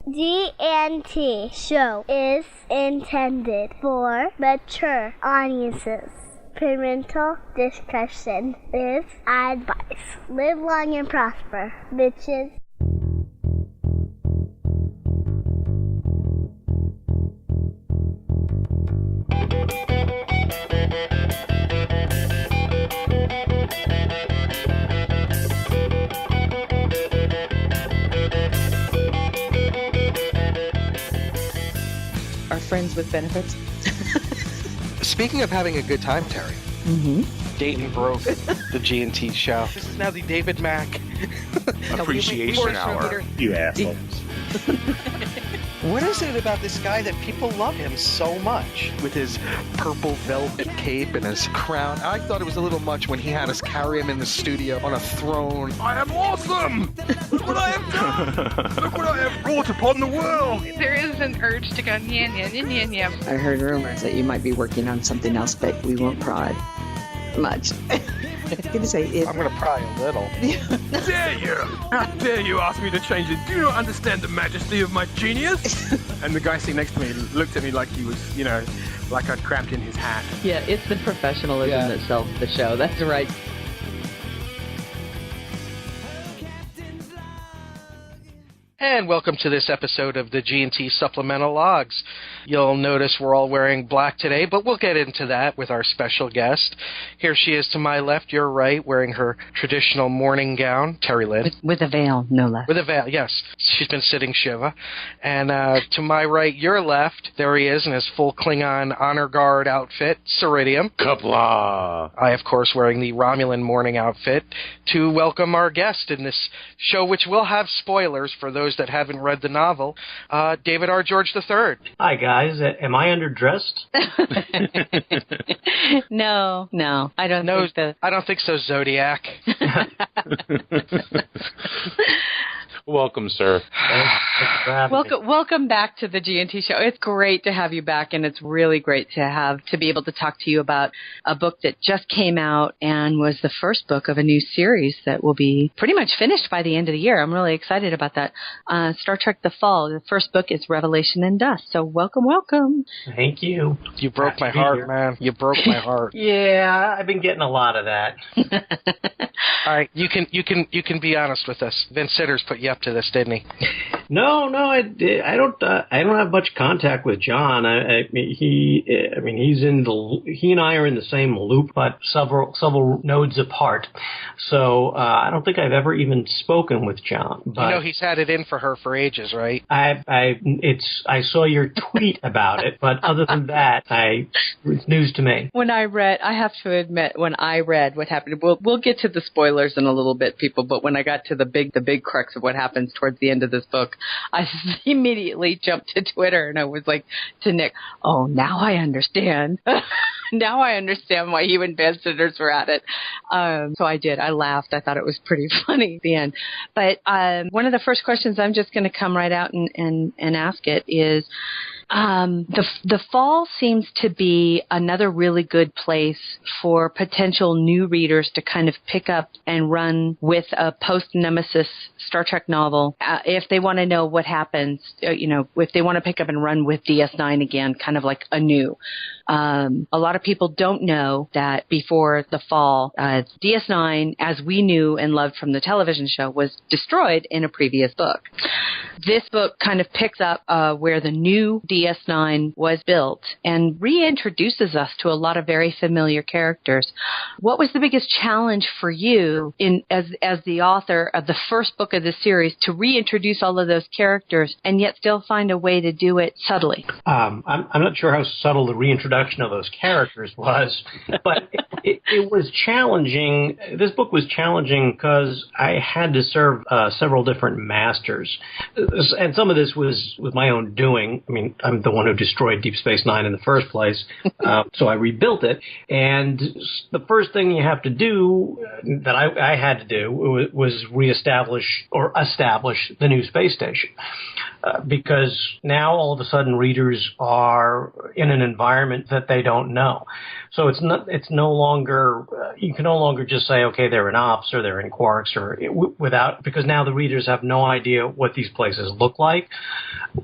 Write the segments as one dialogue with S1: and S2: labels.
S1: GNT show is intended for mature audiences. Parental discretion is advice. Live long and prosper, bitches.
S2: Are friends with benefits?
S3: Speaking of having a good time, Terry.
S2: Mm-hmm.
S4: Dayton broke the G&T show. This is now the David Mack
S5: Appreciation Hour. You assholes.
S4: What is it about this guy that people love him so much?
S3: With his purple velvet cape and his crown. I thought it was a little much when he had us carry him in the studio on a throne. I am awesome! Look what I have done! Look what I have brought upon the world!
S6: There is an urge to go, nya.
S2: I heard rumors that you might be working on something else, but we won't prod much. I was going to say it.
S4: I'm going to pry a little.
S7: Dare you! How dare you ask me to change it? Do you not understand the majesty of my genius? And the guy sitting next to me looked at me like he was, like I'd cramped in his hat.
S2: Yeah, it's the professionalism that sells the show. That's right.
S4: And welcome to this episode of the G&T Supplemental Logs. You'll notice we're all wearing black today, but we'll get into that with our special guest. Here she is to my left, your right, wearing her traditional morning gown, Terry Lynn.
S2: With a veil, no less.
S4: With a veil, yes. She's been sitting Shiva. And to my right, your left, there he is in his full Klingon honor guard outfit, Ceridium.
S5: Kapla!
S4: I, of course, wearing the Romulan morning outfit to welcome our guest in this show, which will have spoilers for those that haven't read the novel, David R. George III.
S8: Hi, guys. Am I underdressed?
S2: No, I don't think so.
S4: I don't think so, Zodiac.
S5: Welcome, sir.
S2: Welcome back to the G&T show. It's great to have you back, and it's really great to be able to talk to you about a book that just came out and was the first book of a new series that will be pretty much finished by the end of the year. I'm really excited about that. Star Trek The Fall. The first book is Revelation and Dust. So welcome.
S8: Thank you.
S4: You broke my heart, man. You broke my heart.
S8: Yeah, I've been getting a lot of that.
S4: All right, you can be honest with us. Vince Sitters put you up to this, didn't he?
S8: No, I don't have much contact with John. He and I are in the same loop, but several nodes apart. So I don't think I've ever even spoken with John. But
S4: he's had it in for her for ages, right?
S8: I saw your tweet about it, but other than that, it's news to me.
S2: I have to admit, when I read what happened, we'll get to the spoilers in a little bit, people. But when I got to the big crux of what happens towards the end of this book, I immediately jumped to Twitter and I was like to Nick, "Oh, now I understand." Now I understand why you and Ben Sitters were at it. So I did. I laughed. I thought it was pretty funny at the end. But one of the first questions, I'm just going to come right out and ask it, is the fall seems to be another really good place for potential new readers to kind of pick up and run with a post-Nemesis Star Trek novel if they want to know what happens, if they want to pick up and run with DS9 again, kind of like anew. A lot of people don't know that before the fall, DS9, as we knew and loved from the television show, was destroyed in a previous book. This book kind of picks up where the new DS9 was built and reintroduces us to a lot of very familiar characters. What was the biggest challenge for you as the author of the first book of the series to reintroduce all of those characters and yet still find a way to do it subtly?
S8: I'm not sure how subtle the reintroduction of those characters was, but it was challenging. This book was challenging because I had to serve several different masters. And some of this was with my own doing. I mean, I'm the one who destroyed Deep Space Nine in the first place, so I rebuilt it. And the first thing you have to do, that I had to do, was establish the new space station. because now all of a sudden readers are in an environment that they don't know. So it's no longer, you can no longer just say, okay, they're in Ops or they're in Quarks because now the readers have no idea what these places look like,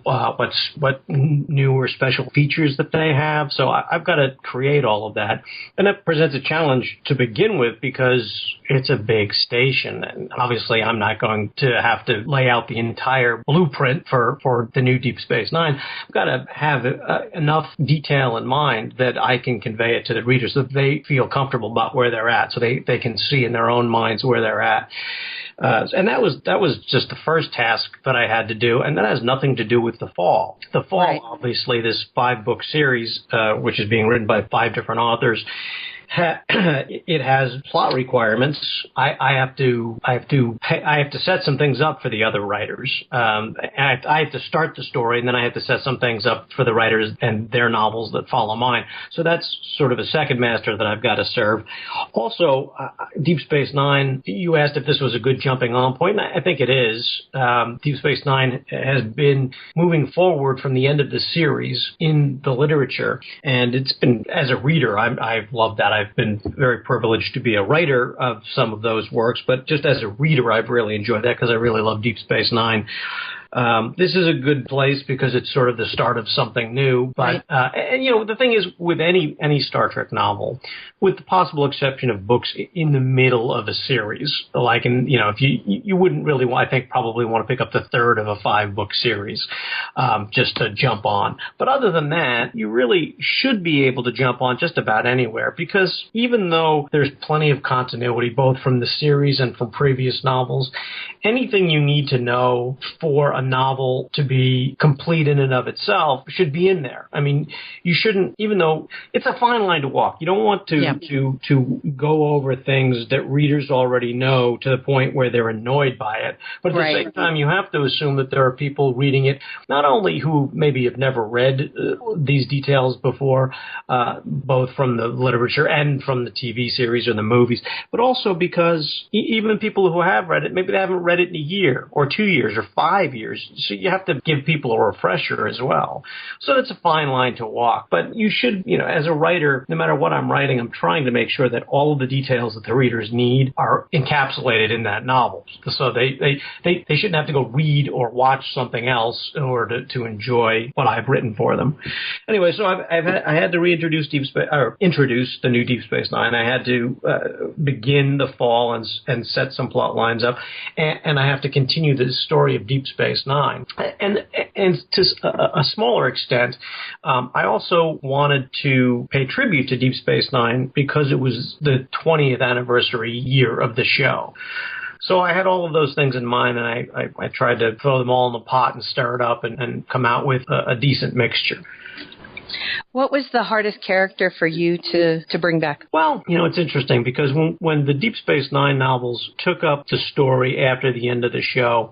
S8: what new or special features that they have. So I've got to create all of that. And that presents a challenge to begin with because it's a big station. And obviously I'm not going to have to lay out the entire blueprint for the new Deep Space Nine. I've got to have enough detail in mind that I can convey it to the readers so that they feel comfortable about where they're at, so they can see in their own minds where they're at. And that was just the first task that I had to do, and that has nothing to do with The Fall. The Fall, right. Obviously, this 5-book series, which is being written by 5 different authors, it has plot requirements. I have to set some things up for the other writers. I have to start the story, and then I have to set some things up for the writers and their novels that follow mine. So that's sort of a second master that I've got to serve. Also, Deep Space Nine, you asked if this was a good jumping on point, and I think it is. Deep Space Nine has been moving forward from the end of the series in the literature, and it's been, as a reader, I've loved that. I've been very privileged to be a writer of some of those works, but just as a reader, I've really enjoyed that because I really love Deep Space Nine. This is a good place because it's sort of the start of something new. But, and you know, the thing is with any Star Trek novel, with the possible exception of books in the middle of a series, like if you wouldn't really, I think, probably want to pick up the third of a 5-book series, just to jump on. But other than that, you really should be able to jump on just about anywhere, because even though there's plenty of continuity, both from the series and from previous novels, anything you need to know for a novel to be complete in and of itself should be in there. I mean, you shouldn't, even though it's a fine line to walk, you don't want to go over things that readers already know to the point where they're annoyed by it. But at the same time, you have to assume that there are people reading it, not only who maybe have never read these details before, both from the literature and from the TV series or the movies, but also because even people who have read it, maybe they haven't read it in a year or 2 years or 5 years. So you have to give people a refresher as well. So it's a fine line to walk. But you should, as a writer, no matter what I'm writing, I'm trying to make sure that all of the details that the readers need are encapsulated in that novel. So they shouldn't have to go read or watch something else in order to enjoy what I've written for them. Anyway, so I had to introduce the new Deep Space Nine. I had to begin The Fall and set some plot lines up, and I have to continue the story of Deep Space Nine. And to a smaller extent, I also wanted to pay tribute to Deep Space Nine because it was the 20th anniversary year of the show. So I had all of those things in mind, and I tried to throw them all in the pot and stir it up and come out with a decent mixture.
S2: What was the hardest character for you to bring back?
S8: Well, it's interesting because when the Deep Space Nine novels took up the story after the end of the show,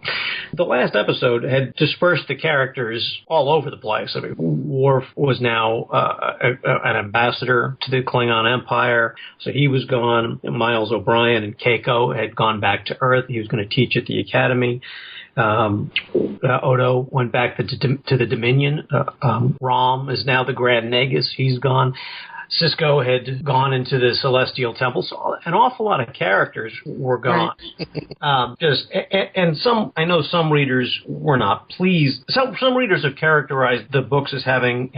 S8: the last episode had dispersed the characters all over the place. I mean, Worf was now an ambassador to the Klingon Empire, so he was gone. Miles O'Brien and Keiko had gone back to Earth. He was going to teach at the Academy. Odo went back to the Dominion. Rom is now the Grand Nagus. He's gone. Cisco had gone into the Celestial Temple, so an awful lot of characters were gone. I know some readers were not pleased. Some readers have characterized the books as having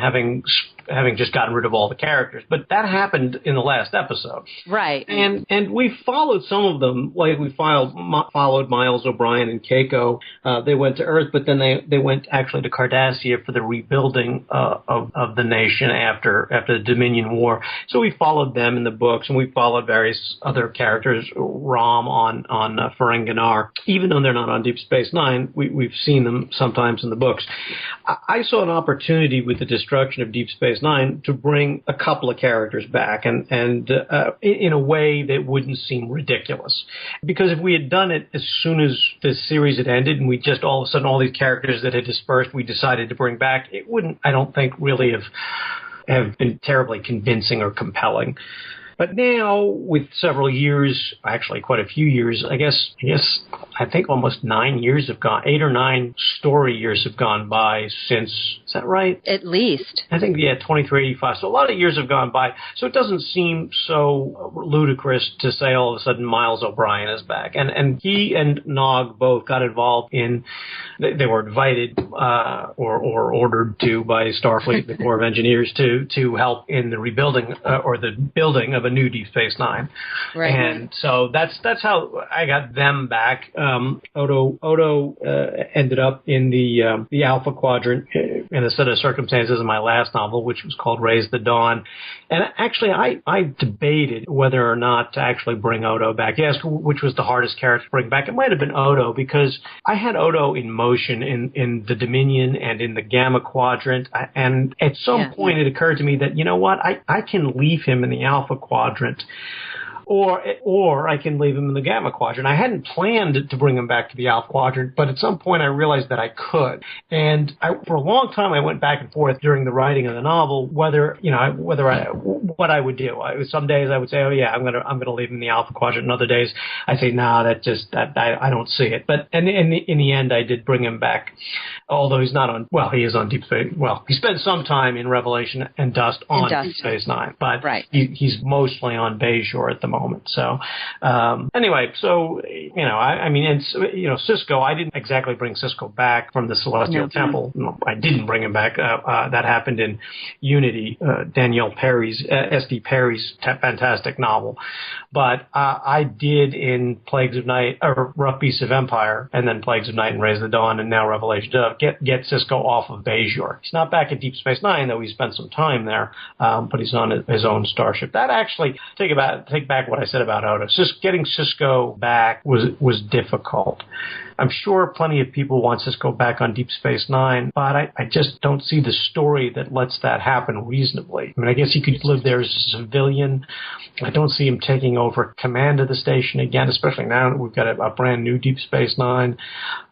S8: just gotten rid of all the characters, but that happened in the last episode.
S2: Right.
S8: And we followed some of them, like we followed Miles O'Brien and Keiko. They went to Earth, but then they went actually to Cardassia for the rebuilding of the nation after the Dominion War. So we followed them in the books, and we followed various other characters, Rom on Ferenginar. Even though they're not on Deep Space Nine, we've seen them sometimes in the books. I saw an opportunity with the destruction of Deep Space Nine to bring a couple of characters back, and in a way that wouldn't seem ridiculous. Because if we had done it as soon as the series had ended, and we just all of a sudden all these characters that had dispersed we decided to bring back, it wouldn't, I don't think, really have been terribly convincing or compelling. But now, with several years, actually quite a few years, I think almost 9 years have gone, 8 or 9 story years have gone by since, is that right?
S2: At least.
S8: I think, 2385. So a lot of years have gone by. So it doesn't seem so ludicrous to say all of a sudden Miles O'Brien is back. And he and Nog both got involved in, they were invited or ordered to by Starfleet, the Corps of Engineers, to help in the rebuilding or the building of a new Deep Space Nine.
S2: Right.
S8: And so that's how I got them back. Odo ended up in the Alpha Quadrant in a set of circumstances in my last novel, which was called Raise the Dawn. And actually, I debated whether or not to actually bring Odo back. Yes, which was the hardest character to bring back. It might have been Odo, because I had Odo in motion in the Dominion and in the Gamma Quadrant. And at some point, it occurred to me that, you know what, I can leave him in the Alpha Quadrant. Or I can leave him in the Gamma Quadrant. I hadn't planned to bring him back to the Alpha Quadrant, but at some point I realized that I could. And for a long time I went back and forth during the writing of the novel what I would do. Some days I would say, oh yeah, I'm gonna leave him in the Alpha Quadrant, and other days I say, nah, I don't see it. But in the end I did bring him back, although he's not on. Well, he is on Deep Space. Well, he spent some time in Revelation and Dust on Deep Space Nine, but he's mostly on Bajor at the moment. So anyway, so Sisko, I didn't exactly bring Sisko back from the Celestial Temple. No, I didn't bring him back. That happened in Unity, Danielle Perry's S.D. Perry's fantastic novel. But I did in Plagues of Night, or Rough Beasts of Empire, and then Plagues of Night and Raise the Dawn, and now Revelation Dove, get Sisko off of Bajor. He's not back at Deep Space Nine, though he spent some time there, but he's on his own starship. That actually, take back what I said about Odo. Getting Sisko back was difficult. I'm sure plenty of people want Sisko back on Deep Space Nine, but I just don't see the story that lets that happen reasonably. I mean, I guess he could live there as a civilian. I don't see him taking over command of the station again, especially now that we've got a brand new Deep Space Nine.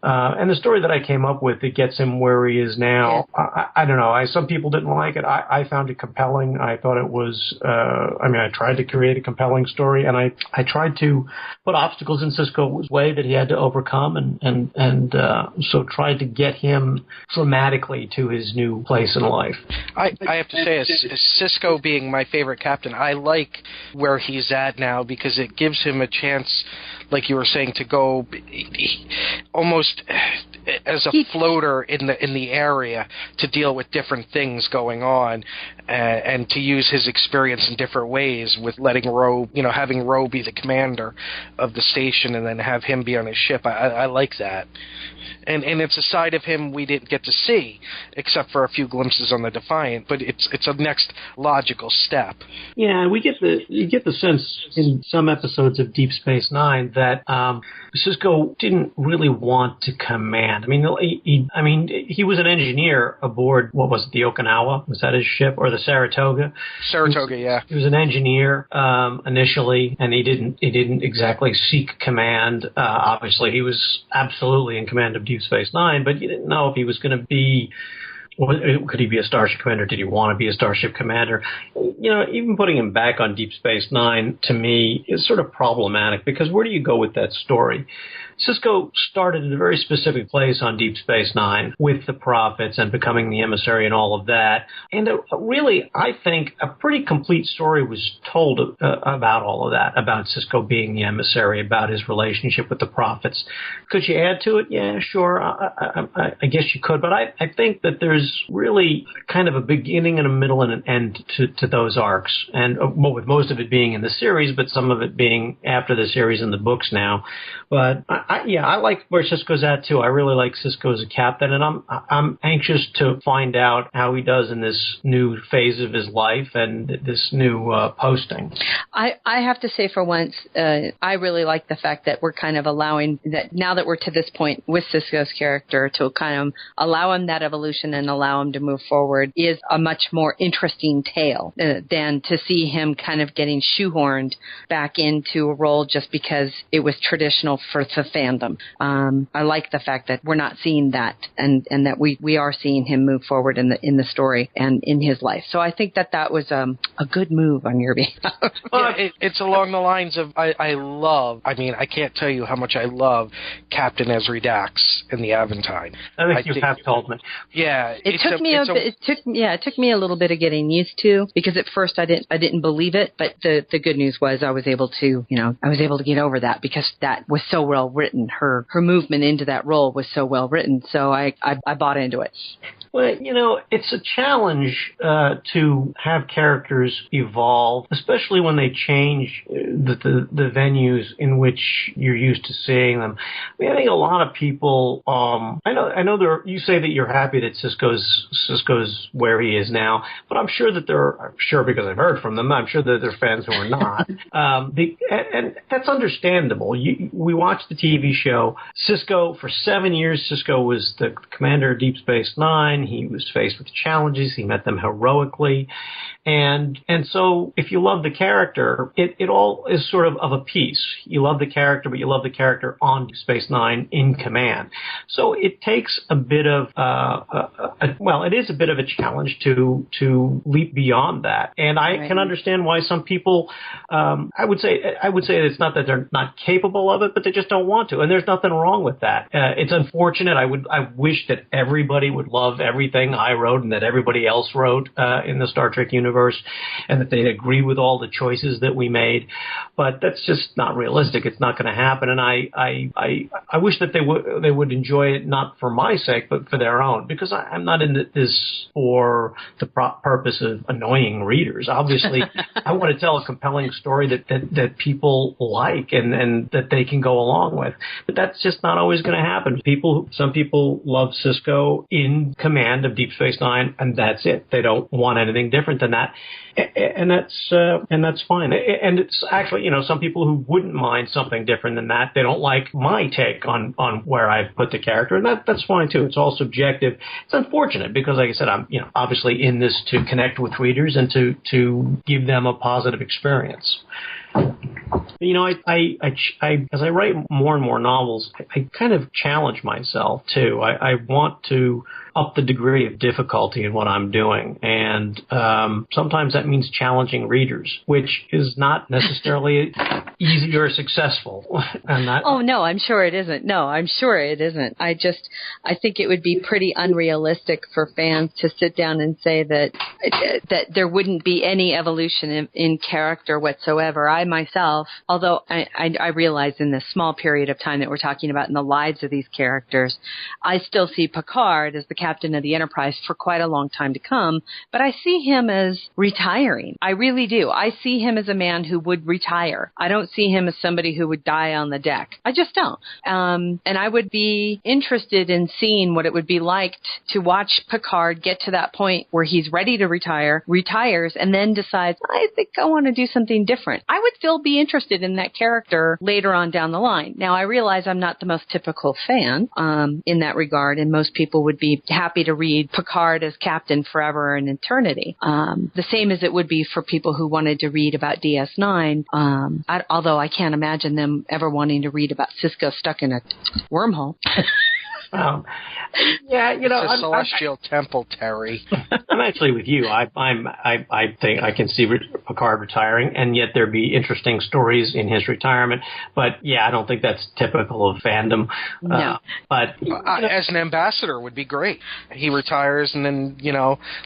S8: And the story that I came up with that gets him where he is now, I don't know. Some people didn't like it. I found it compelling. I thought it was, I tried to create a compelling story, and I tried to put obstacles in Sisko's way that he had to overcome, and so tried to get him dramatically to his new place in life.
S4: I have to say, as Sisko being my favorite captain, I like where he's at now, because it gives him a chance, like you were saying, to go almost as a floater in the area to deal with different things going on, and to use his experience in different ways, with letting Ro, having Ro be the commander of the station and then have him be on his ship. I like that. And it's a side of him we didn't get to see, except for a few glimpses on the Defiant. But it's a next logical step. Yeah,
S8: you get the sense in some episodes of Deep Space Nine that Sisko didn't really want to command. He was an engineer aboard. What was it? The Okinawa? Was that his ship, or the Saratoga?
S4: Saratoga, yeah.
S8: He was an engineer initially, and he didn't exactly seek command. Obviously, he was absolutely in command of Deep Space Nine, but you didn't know if he was going to be, could he be a starship commander? Did he want to be a starship commander? Even putting him back on Deep Space Nine, to me, is sort of problematic, because where do you go with that story? Sisko started in a very specific place on Deep Space Nine with the Prophets and becoming the emissary and all of that. And really, I think a pretty complete story was told about all of that, about Sisko being the emissary, about his relationship with the Prophets. Could you add to it? Yeah, sure. I guess you could. But I think that there's really kind of a beginning and a middle and an end to those arcs. And with most of it being in the series, but some of it being after the series in the books now. But I like where Sisko's at too. I really like Sisko as a captain, and I'm anxious to find out how he does in this new phase of his life and this new posting.
S2: I have to say, for once, I really like the fact that we're kind of allowing that, now that we're to this point with Sisko's character, to kind of allow him that evolution and allow him to move forward is a much more interesting tale than to see him kind of getting shoehorned back into a role just because it was traditional for the fandom. I like the fact that we're not seeing that and that we are seeing him move forward in the story and in his life. So I think that was a good move on your behalf.
S4: It's along the lines of I can't tell you how much I love Captain Ezri Dax in the Aventine.
S8: I think you have told me.
S4: Yeah,
S2: it took me a little bit of getting used to, because at first I didn't believe it, but the good news was I was able to get over that, because that was so well written. Her movement into that role was so well written, so I bought into it.
S8: Well, it's a challenge to have characters evolve, especially when they change the venues in which you're used to seeing them. I think a lot of people, I know you say that you're happy that Cisco's where he is now, but I'm sure because I've heard from them, I'm sure that there are fans who are not. And that's understandable. We watched the TV show. Cisco, for 7 years, Cisco was the commander of Deep Space Nine. He was faced with challenges. He met them heroically. And so if you love the character, it all is sort of a piece. You love the character, but you love the character on Deep Space Nine in command. So it takes a bit of, it is a bit of a challenge to leap beyond that. And I can understand why some people, I would say it's not that they're not capable of it, but they just don't want to. And there's nothing wrong with that. It's unfortunate. I wish that everybody would love everything I wrote and that everybody else wrote in the Star Trek universe, and that they'd agree with all the choices that we made. But that's just not realistic. It's not going to happen. And I wish that they would enjoy it, not for my sake, but for their own, because I'm not in this for the purpose of annoying readers. Obviously, I want to tell a compelling story that people like and that they can go along with. But that's just not always going to happen. Some people love Cisco in command of Deep Space Nine, and that's it. They don't want anything different than that. And that's fine. And it's actually, some people who wouldn't mind something different than that. They don't like my take on where I've put the character, and that's fine too. It's all subjective. It's unfortunate because, like I said, I'm obviously in this to connect with readers and to give them a positive experience. As I write more and more novels, I kind of challenge myself too. I want to up the degree of difficulty in what I'm doing, and sometimes that means challenging readers, which is not necessarily easy or successful.
S2: Oh no, I'm sure it isn't. No, I'm sure it isn't. I think it would be pretty unrealistic for fans to sit down and say that there wouldn't be any evolution in character whatsoever. I myself, although I realize in this small period of time that we're talking about in the lives of these characters, I still see Picard as the captain of the Enterprise for quite a long time to come, but I see him as retiring. I really do. I see him as a man who would retire. I don't see him as somebody who would die on the deck. I just don't. And I would be interested in seeing what it would be like to watch Picard get to that point where he's ready to retires, and then decides, I think I want to do something different. I would still be interested in that character later on down the line. Now, I realize I'm not the most typical fan in that regard, and most people would be happy to read Picard as captain forever and eternity. The same as it would be for people who wanted to read about DS9, although I can't imagine them ever wanting to read about Cisco stuck in a wormhole.
S4: It's a celestial temple, Terry.
S8: I'm actually with you. I think I can see Picard retiring, and yet there'd be interesting stories in his retirement. But I don't think that's typical of fandom.
S2: No.
S8: But
S4: as an ambassador would be great. He retires, and then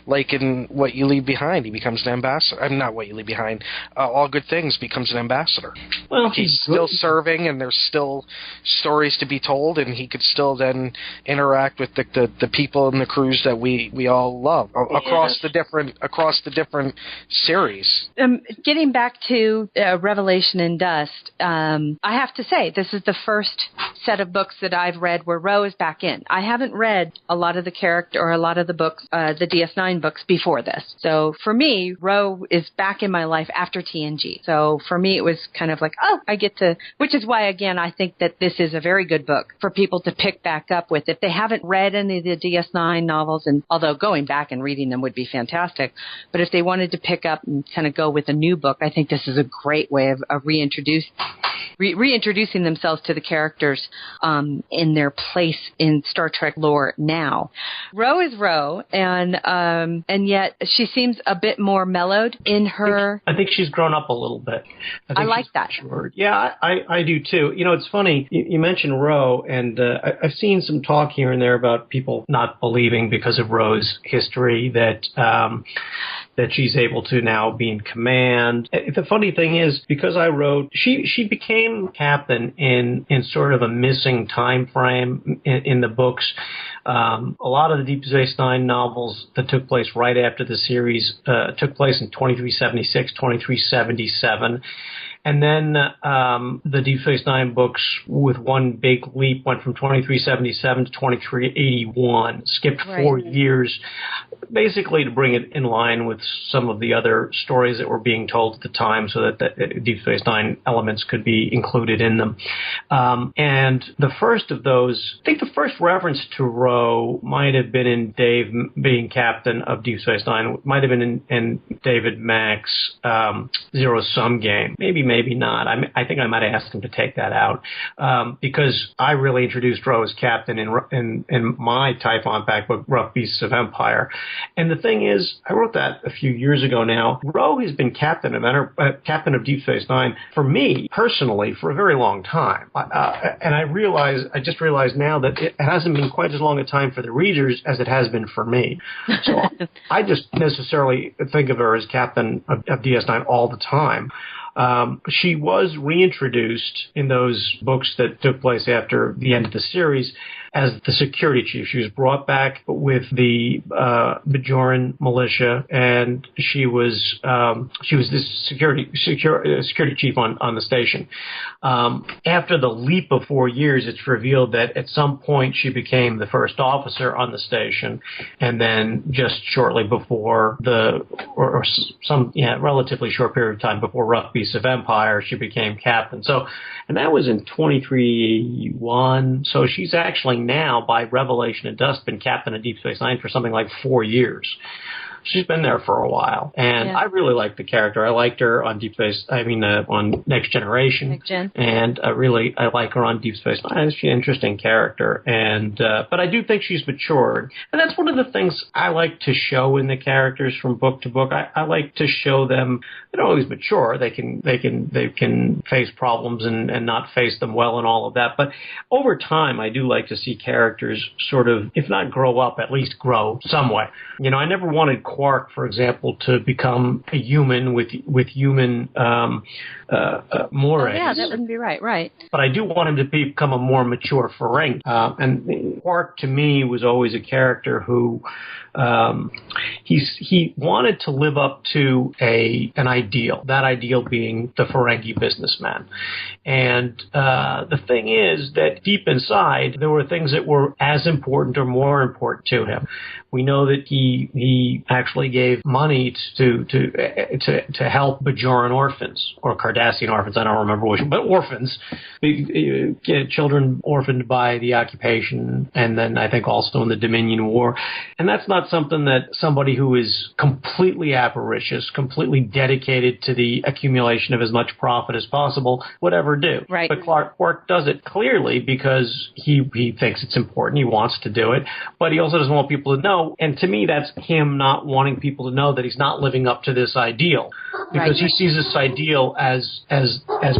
S4: like in What You Leave Behind, he becomes an ambassador. I'm not What You Leave Behind. All Good Things becomes an ambassador.
S8: Well,
S4: he's still serving, and there's still stories to be told, and he could still then interact with the people and the crews that we all love across the different series.
S2: Getting back to Revelation and Dust, I have to say this is the first set of books that I've read where Ro is back in. I haven't read a lot of the character or a lot of the books, the DS9 books before this. So for me, Ro is back in my life after TNG. So for me, it was kind of like, oh, I get to, which is why, again, I think that this is a very good book for people to pick back up with. If they haven't read any of the DS9 novels, and although going back and reading them would be fantastic, but if they wanted to pick up and kind of go with a new book, I think this is a great way of reintroducing themselves to the characters in their place in Star Trek lore now. Ro is Ro, and yet she seems a bit more mellowed in her.
S8: I think she's grown up a little bit.
S2: I like that.
S8: Matured. Yeah, I do too. You know, it's funny. You mentioned Ro, and I've seen some talk here and there about people not believing because of Ro's history that she's able to now be in command. The funny thing is, because I wrote, she became captain in sort of a missing time frame in the books. A lot of the Deep Space Nine novels that took place right after the series took place in 2376, 2377. And then the Deep Space Nine books, with one big leap, went from 2377 to 2381, skipped 4 years, basically to bring it in line with some of the other stories that were being told at the time, so that the Deep Space Nine elements could be included in them. And the first of those, I think the first reference to Ro might have been in Dave being captain of Deep Space Nine, might have been in David Mack's Zero Sum Game. Maybe not. I think I might have asked him to take that out because I really introduced Ro as captain in my Typhon Pack book, Rough Beasts of Empire. And the thing is, I wrote that a few years ago now. Ro has been captain of Deep Space Nine for me personally for a very long time. And I just realized now that it hasn't been quite as long a time for the readers as it has been for me. So I just necessarily think of her as captain of DS9 all the time. She was reintroduced in those books that took place after the end of the series as the security chief. She was brought back with the Bajoran militia, and she was this security chief on the station. After the leap of 4 years, it's revealed that at some point she became the first officer on the station, and then just shortly before relatively short period of time before Rough Beasts of Empire, she became captain. So, and that was in 2381. So she's actually now, by revelation and dust, been captain of Deep Space Nine for something like 4 years. She's been there for a while, and I really like the character. I liked her on on Next Generation, and I like her on Deep Space Nine. She's an interesting character, and but I do think she's matured, and that's one of the things I like to show in the characters from book to book. I like to show them they don't always mature. They can face problems and not face them well and all of that. But over time, I do like to see characters sort of, if not grow up, at least grow some way. You know, I never wanted Quark, for example, to become a human with human mores.
S2: Yeah, that wouldn't be right.
S8: But I do want him to become a more mature Ferengi. And Quark, to me, was always a character who he wanted to live up to an ideal. That ideal being the Ferengi businessman. And the thing is that deep inside, there were things that were as important or more important to him. We know that he actually gave money to help Bajoran orphans or Cardassian orphans. I don't remember which, but orphans, children orphaned by the occupation, and then I think also in the Dominion War. And that's not something that somebody who is completely avaricious, completely dedicated to the accumulation of as much profit as possible would ever do.
S2: Right.
S8: But Quark does it clearly because he thinks it's important. He wants to do it, but he also doesn't want people to know. And to me, that's him not wanting people to know that he's not living up to this ideal, because he sees this ideal as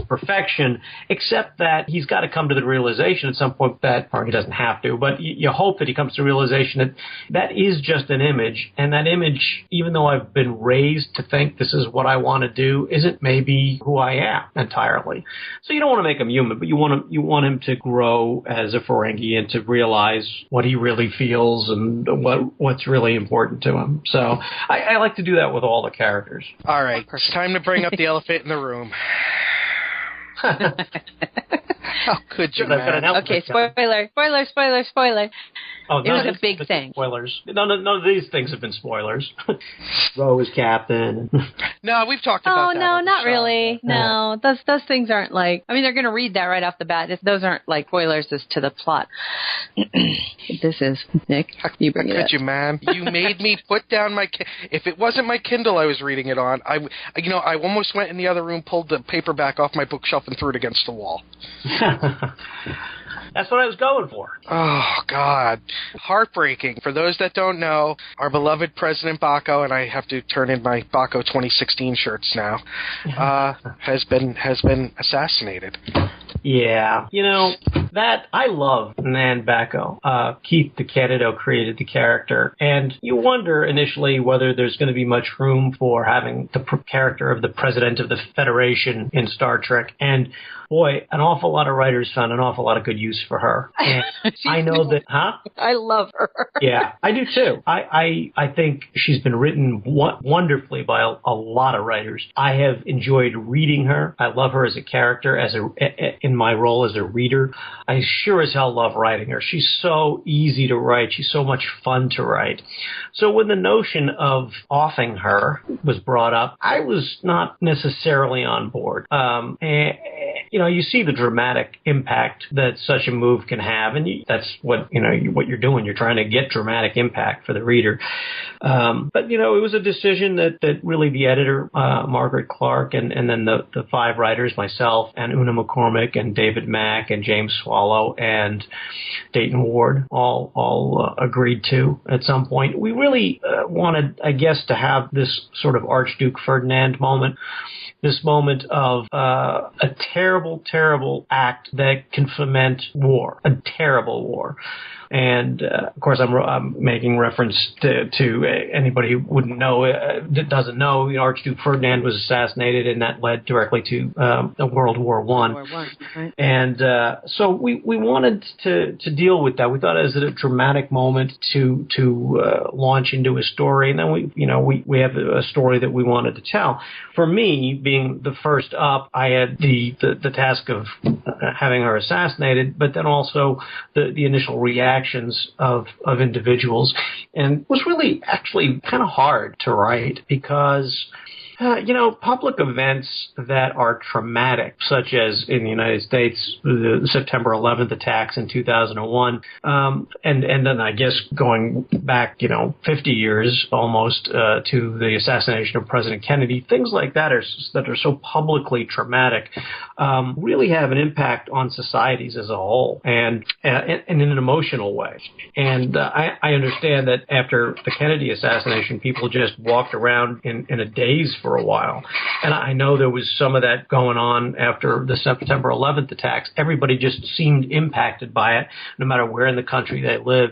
S8: perfection, except that he's got to come to the realization at some point that, or he doesn't have to, but you hope that he comes to the realization that that is just an image, and that image, even though I've been raised to think this is what I want to do, isn't maybe who I am entirely. So you don't want to make him human, but you want him to grow as a Ferengi and to realize what he really feels and what's really important to him. So I like to do that with all the characters.
S4: All right, it's time to bring up the elephant in the room. How could you,
S8: I've got
S4: man?
S8: an
S2: Okay,
S8: outfit coming.
S2: spoiler.
S8: Oh,
S2: It was a big thing.
S8: Spoilers. None of these things have been spoilers. Ro is captain.
S4: No, we've talked about that.
S2: Oh, no,
S4: on the
S2: not
S4: show.
S2: really. No, those things aren't like, I mean, they're going to read that right off the bat. Those aren't like spoilers as to the plot. This is, Nick, you bring
S4: How
S2: it up.
S4: could you, man? You made me put down my... If it wasn't my Kindle I was reading it on, I almost went in the other room, pulled the paperback off my bookshelf, and threw it against the wall.
S8: That's what I was going for.
S4: Oh, God. Heartbreaking. For those that don't know, our beloved President Baco, and I have to turn in my Baco 2016 shirts now, has been assassinated.
S8: Yeah. You know, that, I love Nan Baco. Keith DeCandido created the character, and you wonder initially whether there's going to be much room for having the character of the President of the Federation in Star Trek, and boy, an awful lot of writers found an awful lot of good use for her. And I know that,
S2: I love her.
S8: Yeah, I do too. I think she's been written wonderfully by a lot of writers. I have enjoyed reading her. I love her as a character, in my role as a reader. I sure as hell love writing her. She's so easy to write. She's so much fun to write. So when the notion of offing her was brought up, I was not necessarily on board. You know, you see the dramatic impact that such a move can have, and that's what you're doing. You're trying to get dramatic impact for the reader. But you know, it was a decision that really the editor, Margaret Clark, and then the five writers, myself and Una McCormick and David Mack and James Swallow and Dayton Ward, all agreed to at some point. We really wanted, I guess, to have this sort of Archduke Ferdinand moment. This moment of a terrible, terrible act that can foment war, a terrible war. And, of course, I'm making reference to anybody who wouldn't know, that doesn't know, Archduke Ferdinand was assassinated, and that led directly to World War I.
S2: Right.
S8: And so we wanted to deal with that. We thought it was a dramatic moment to launch into a story, and then we have a story that we wanted to tell. For me, being the first up, I had the task of having her assassinated, but then also the initial reactions of individuals, and it was really actually kind of hard to write because public events that are traumatic, such as in the United States, the September 11th attacks in 2001, and then I guess going back, 50 years almost to the assassination of President Kennedy, things like that are so publicly traumatic, really have an impact on societies as a whole, and in an emotional way. And I understand that after the Kennedy assassination, people just walked around in a daze for a while. And I know there was some of that going on after the September 11th attacks. Everybody just seemed impacted by it, no matter where in the country they live.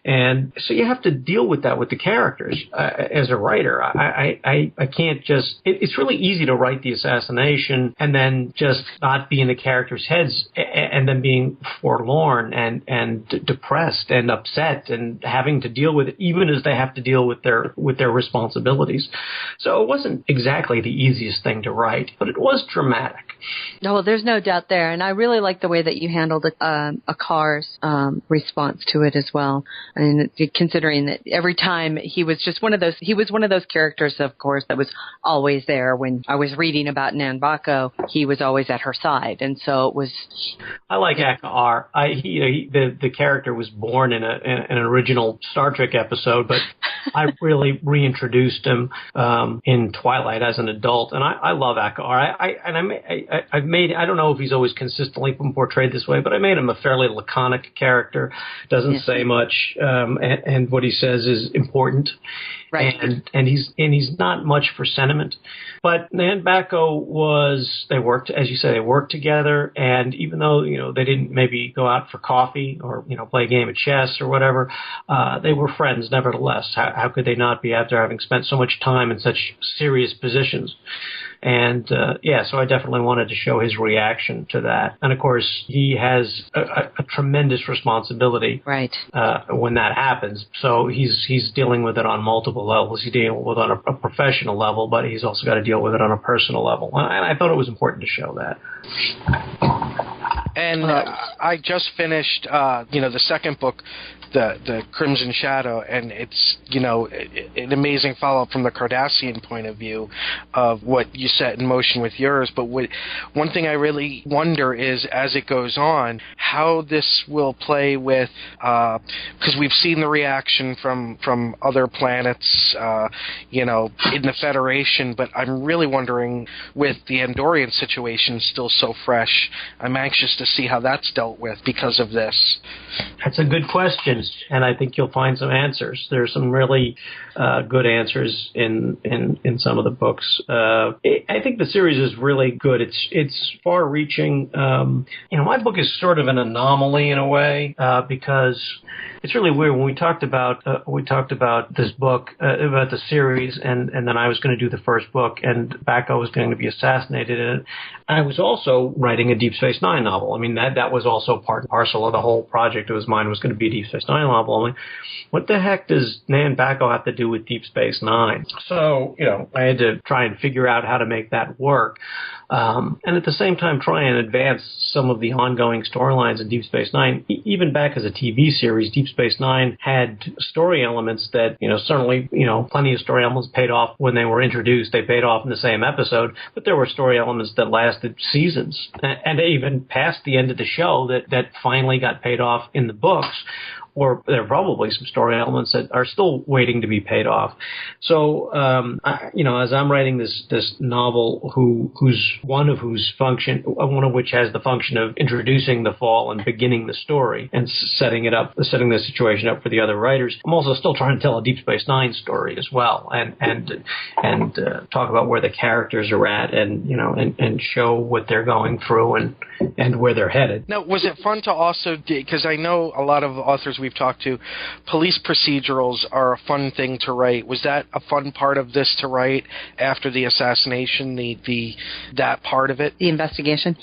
S8: And so you have to deal with that with the characters. As a writer, I can't just... It's really easy to write the assassination and then just not be in the characters' heads and then being forlorn and depressed and upset and having to deal with it, even as they have to deal with their responsibilities. So it wasn't exactly the easiest thing to write, but it was dramatic.
S2: No, well, there's no doubt there, and I really like the way that you handled a car's response to it as well. I mean, considering that every time he was one of those characters, of course, that was always there. When I was reading about Nan Baco, he was always at her side, and so it was. I
S8: like Akar. The character was born in an original Star Trek episode, but I really reintroduced him in Twilight as an adult, and I love Akar. I've made, I don't know if he's always consistently portrayed this way, but I made him a fairly laconic character. Doesn't say much, and what he says is important. Right. And he's not much for sentiment. But Nan Baco they worked, as you say, they worked together, and even though, they didn't maybe go out for coffee or, play a game of chess or whatever, they were friends nevertheless. How could they not be after having spent so much time in such serious positions? And, so I definitely wanted to show his reaction to that. And, of course, he has a tremendous responsibility when that happens. So he's dealing with it on multiple levels. He's dealing with it on a professional level, but he's also got to deal with it on a personal level. And I thought it was important to show that.
S4: And I just finished, the second book, the Crimson Shadow, and it's, an amazing follow-up from the Cardassian point of view of what you set in motion with yours. But one thing I really wonder is, as it goes on, how this will play with, because we've seen the reaction from other planets, in the Federation, but I'm really wondering, with the Andorian situation still so fresh, I'm anxious to see how that's dealt with because of this.
S8: That's a good question, and I think you'll find some answers. There's some really good answers in some of the books. I think the series is really good. It's far-reaching. My book is sort of an anomaly in a way because it's really weird. When we talked about this book, about the series, and then I was going to do the first book, and Bacco was going to be assassinated in it. I was also writing a Deep Space Nine novel. I mean, that was also part and parcel of the whole project. It was mine was going to be a Deep Space Nine novel. I mean, what the heck does Nan Bacco have to do with Deep Space Nine? So, I had to try and figure out how to make that work. And at the same time, try and advance some of the ongoing storylines in Deep Space Nine. Even back as a TV series, Deep Space Nine had story elements that, certainly, plenty of story elements paid off when they were introduced. They paid off in the same episode, but there were story elements that lasted seasons and even past the end of the show that finally got paid off in the books. Or there are probably some story elements that are still waiting to be paid off. So, as I'm writing this novel, one of which has the function of introducing the fall and beginning the story and setting the situation up for the other writers, I'm also still trying to tell a Deep Space Nine story as well, and talk about where the characters are at, and show what they're going through and where they're headed.
S4: Now, was it fun to also, because I know a lot of authors we've talked to, police procedurals are a fun thing to write. Was that a fun part of this to write after the assassination, that part of it?
S2: The investigation?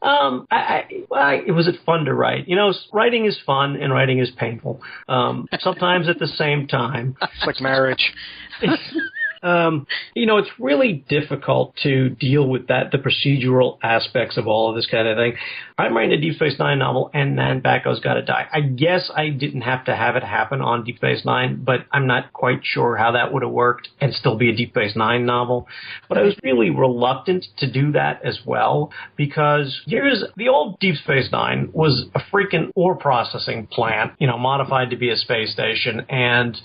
S8: Was it fun to write? Writing is fun and writing is painful. Sometimes at the same time.
S4: It's like marriage.
S8: It's really difficult to deal with the procedural aspects of all of this kind of thing. I'm writing a Deep Space Nine novel, and Nan Bacco's got to die. I guess I didn't have to have it happen on Deep Space Nine, but I'm not quite sure how that would have worked and still be a Deep Space Nine novel. But I was really reluctant to do that as well, because the old Deep Space Nine was a freaking ore processing plant, modified to be a space station, and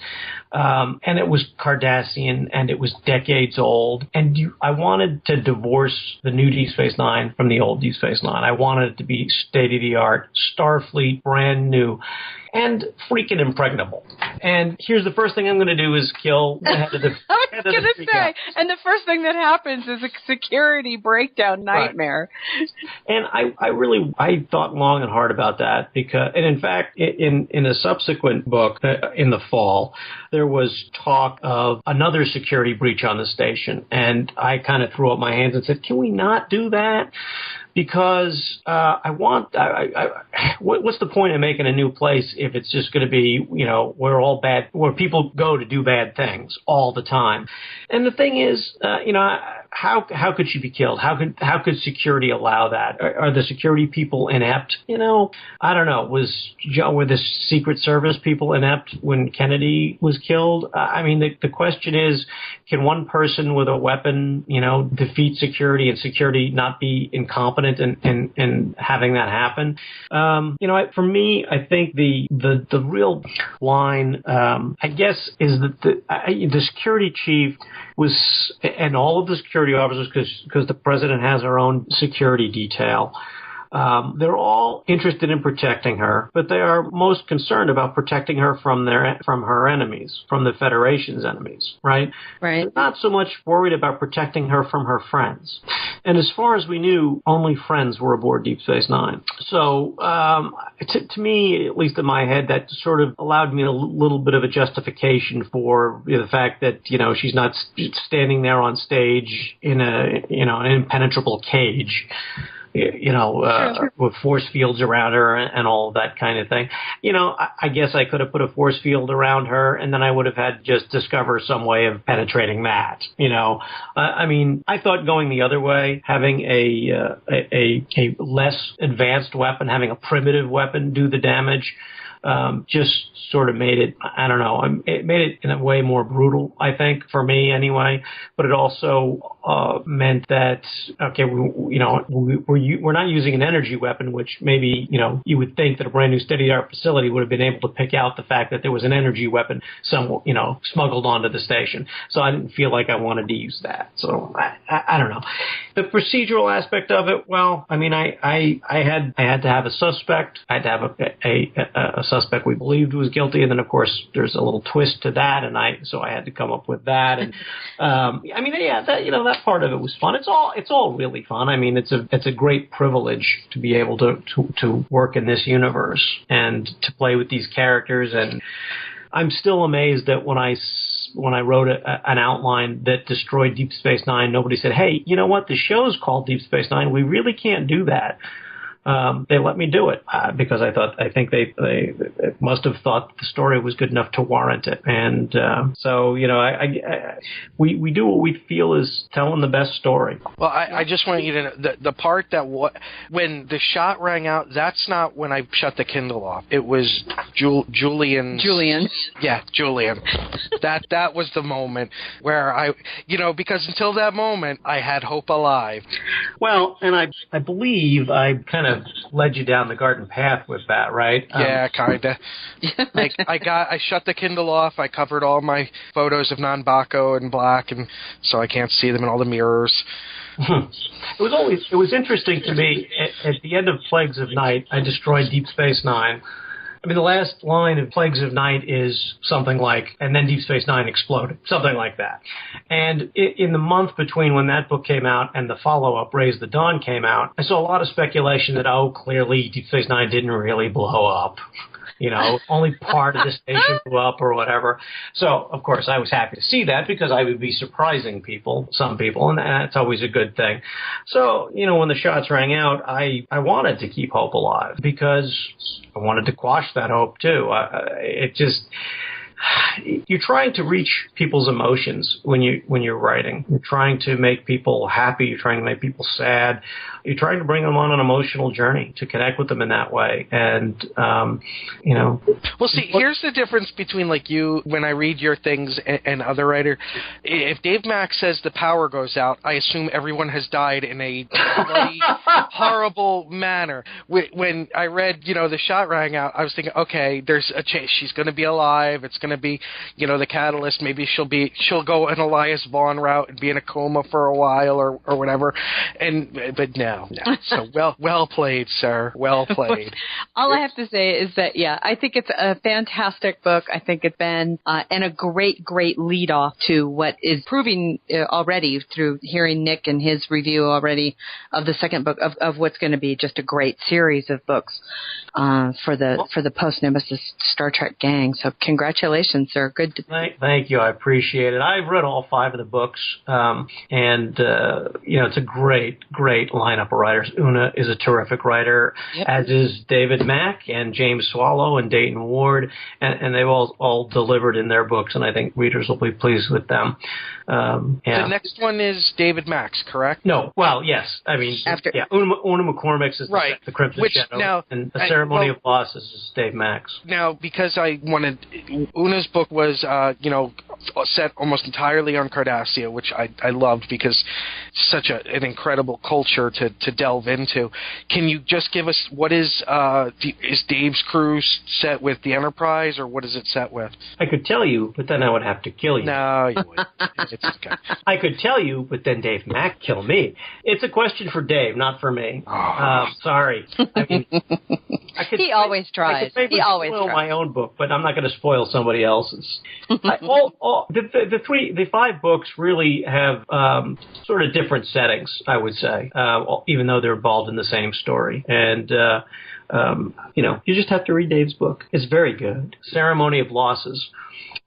S8: it was Cardassian, and it was decades old. And I wanted to divorce the new Deep Space Nine from the old Deep Space Nine. I wanted it to be state-of-the-art, Starfleet, brand new, and freaking impregnable. And here's the first thing I'm going to do is kill the head of the
S2: I was going to say, and the first thing that happens is a security breakdown nightmare.
S8: Right. And I thought long and hard about that, and in fact, in a subsequent book in the fall, there was talk of another security breach on the station, and I kind of threw up my hands and said, can we not do that? Because what's the point of making a new place if it's just going to be, where people go to do bad things all the time? And the thing is, how could she be killed? How could security allow that? Are the security people inept? I don't know. Were the Secret Service people inept when Kennedy was killed? I mean, the question is, can one person with a weapon, defeat security and security not be incompetent in having that happen? For me, I think the real line, I guess, is that the security chief was, and all of the security officers, because the president has her own security detail, they're all interested in protecting her, but they are most concerned about protecting her from her enemies, from the Federation's enemies, right?
S2: Right.
S8: They're not so much worried about protecting her from her friends. And as far as we knew, only friends were aboard Deep Space Nine. So, to me, at least in my head, that sort of allowed me a little bit of a justification for the fact that, she's not standing there on stage in an impenetrable cage. with force fields around her and all of that kind of thing. I guess I could have put a force field around her, and then I would have had to just discover some way of penetrating that. I thought going the other way, having a less advanced weapon, having a primitive weapon do the damage, just sort of made it, I don't know, it made it in a way more brutal, I think, for me anyway, but it also meant that, okay, we're not using an energy weapon, which maybe, you would think that a brand new state-of-the-art facility would have been able to pick out the fact that there was an energy weapon smuggled onto the station. So I didn't feel like I wanted to use that. So I don't know. The procedural aspect of it, well, I mean, I had to have a suspect. I had to have a suspect we believed was guilty, and then of course there's a little twist to that, and so I had to come up with that. And that part of it was fun. It's all really fun. I mean, it's a great privilege to be able to work in this universe and to play with these characters. And I'm still amazed that when I wrote an outline that destroyed Deep Space Nine, nobody said, "Hey, you know what? The show's called Deep Space Nine. We really can't do that." They let me do it because I think they must have thought the story was good enough to warrant it. And so we do what we feel is telling the best story.
S4: Well, I just want you to know the part that when the shot rang out, that's not when I shut the Kindle off. It was Julian. Yeah, Julian. That was the moment where because until that moment I had hope alive.
S8: Well, and I believe I kind of led you down the garden path with that, right?
S4: Yeah, kinda. I shut the Kindle off. I covered all my photos of Nanbako in black, and so I can't see them in all the mirrors.
S8: It was interesting to me at the end of Plagues of Night. I destroyed Deep Space Nine. I mean, the last line of Plagues of Night is something like, and then Deep Space Nine exploded, something like that. And in the month between when that book came out and the follow-up, Raise the Dawn, came out, I saw a lot of speculation that, clearly Deep Space Nine didn't really blow up. Only part of the station blew up or whatever. So, of course, I was happy to see that because I would be surprising some people, and that's always a good thing. So, when the shots rang out, I wanted to keep hope alive because I wanted to quash that hope, too. You're trying to reach people's emotions when you're writing. You're trying to make people happy. You're trying to make people sad. You're trying to bring them on an emotional journey to connect with them in that way. And
S4: Well, see, here's the difference between you when I read your things and other writer. If Dave Mack says the power goes out, I assume everyone has died in a bloody, horrible manner. When I read, the shot rang out, I was thinking, okay, there's a chance she's going to be alive. It's going to be, the catalyst. Maybe she'll go an Elias Vaughn route and be in a coma for a while or whatever. But no. So well played, sir. Well played.
S2: All I have to say is that, I think it's a fantastic book. I think it's been and a great lead off to what is proving already through hearing Nick and his review already of the second book of what's going to be just a great series of books for the post-Nemesis Star Trek gang. So congratulations, sir. Good.
S8: Thank you. I appreciate it. I've read all 5 of the books, and it's a great lineup of writers. Una is a terrific writer, as is David Mack and James Swallow and Dayton Ward, and they've all delivered in their books, and I think readers will be pleased with them. The
S4: next one is David Mack's, correct?
S8: No. Well, yes. I mean, Una McCormick's is the Crimson Shadow, and The Ceremony of Losses is Dave Mack's.
S4: Now, because I wanted, Una's book was, set almost entirely on Cardassia, which I loved because it's such an incredible culture to delve into. Can you just give us what is Dave's crew set with the Enterprise, or what is it set with?
S8: I could tell you, but then I would have to kill you.
S4: No, you wouldn't. It's okay.
S8: I could tell you, but then Dave Mack kill me. It's a question for Dave, not for me. Sorry. I mean,
S2: he always tries. He always
S8: spoil
S2: tries.
S8: My own book, but I'm not going to spoil somebody else's. The 5 books really have sort of different settings, I would say, even though they're involved in the same story. And you just have to read Dave's book. It's very good. Ceremony of Losses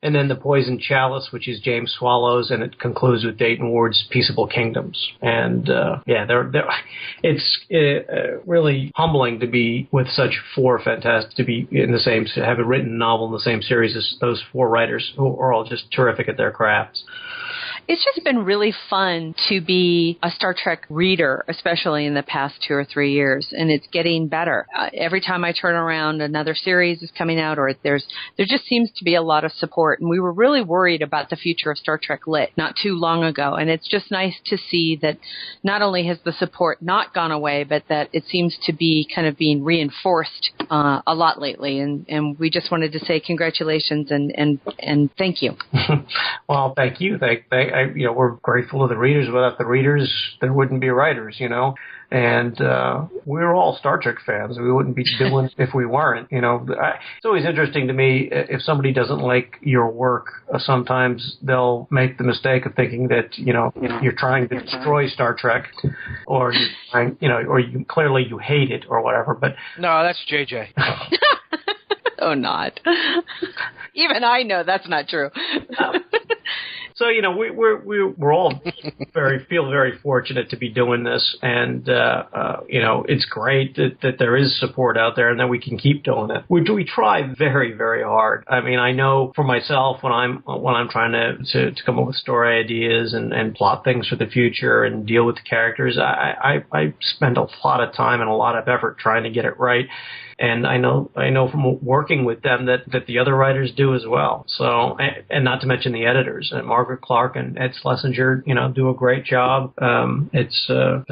S8: and then The Poison Chalice, which is James Swallow's, and it concludes with Dayton Ward's Peaceable Kingdoms. And it's really humbling to be with such four fantastic, to be in the same, have a written novel in the same series as those four writers who are all just terrific at their crafts.
S2: It's just been really fun to be a Star Trek reader, especially in the past 2 or 3 years, and it's getting better. Every time I turn around, another series is coming out, or there just seems to be a lot of support. And we were really worried about the future of Star Trek Lit not too long ago, and it's just nice to see that not only has the support not gone away, but that it seems to be kind of being reinforced a lot lately. And we just wanted to say congratulations and thank you.
S8: Well, thank you. We're grateful to the readers. Without the readers, there wouldn't be writers, And we're all Star Trek fans. We wouldn't be doing if we weren't. It's always interesting to me if somebody doesn't like your work. Sometimes they'll make the mistake of thinking that you're trying to destroy Star Trek, or clearly you hate it or whatever. But
S4: no, that's JJ.
S2: Oh, not. Even I know that's not true.
S8: So we're all feel very fortunate to be doing this, and it's great that there is support out there and that we can keep doing it. We try very, very hard. I mean, I know for myself when I'm trying to come up with story ideas and plot things for the future and deal with the characters, I spend a lot of time and a lot of effort trying to get it right. And I know from working with them that the other writers do as well. So, and not to mention the editors, and Margaret Clark and Ed Schlesinger, do a great job. It's a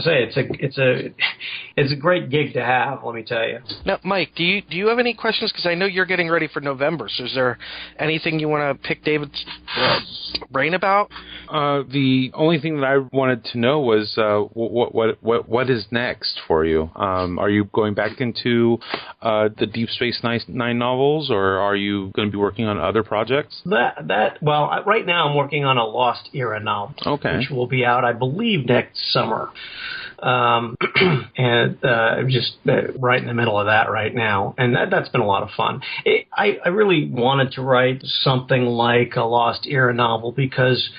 S8: great gig to have. Let me tell you.
S4: Now, Mike, do you have any questions? Because I know you're getting ready for November. So, is there anything you want to pick David's brain about?
S5: The only thing that I wanted to know was what is next for you? Are you going back into the Deep Space Nine novels, or are you going to be working on other projects?
S8: Right now I'm working on a Lost Era novel, which will be out, I believe, next summer. And I'm just right in the middle of that right now, and that's been a lot of fun. I really wanted to write something like a Lost Era novel because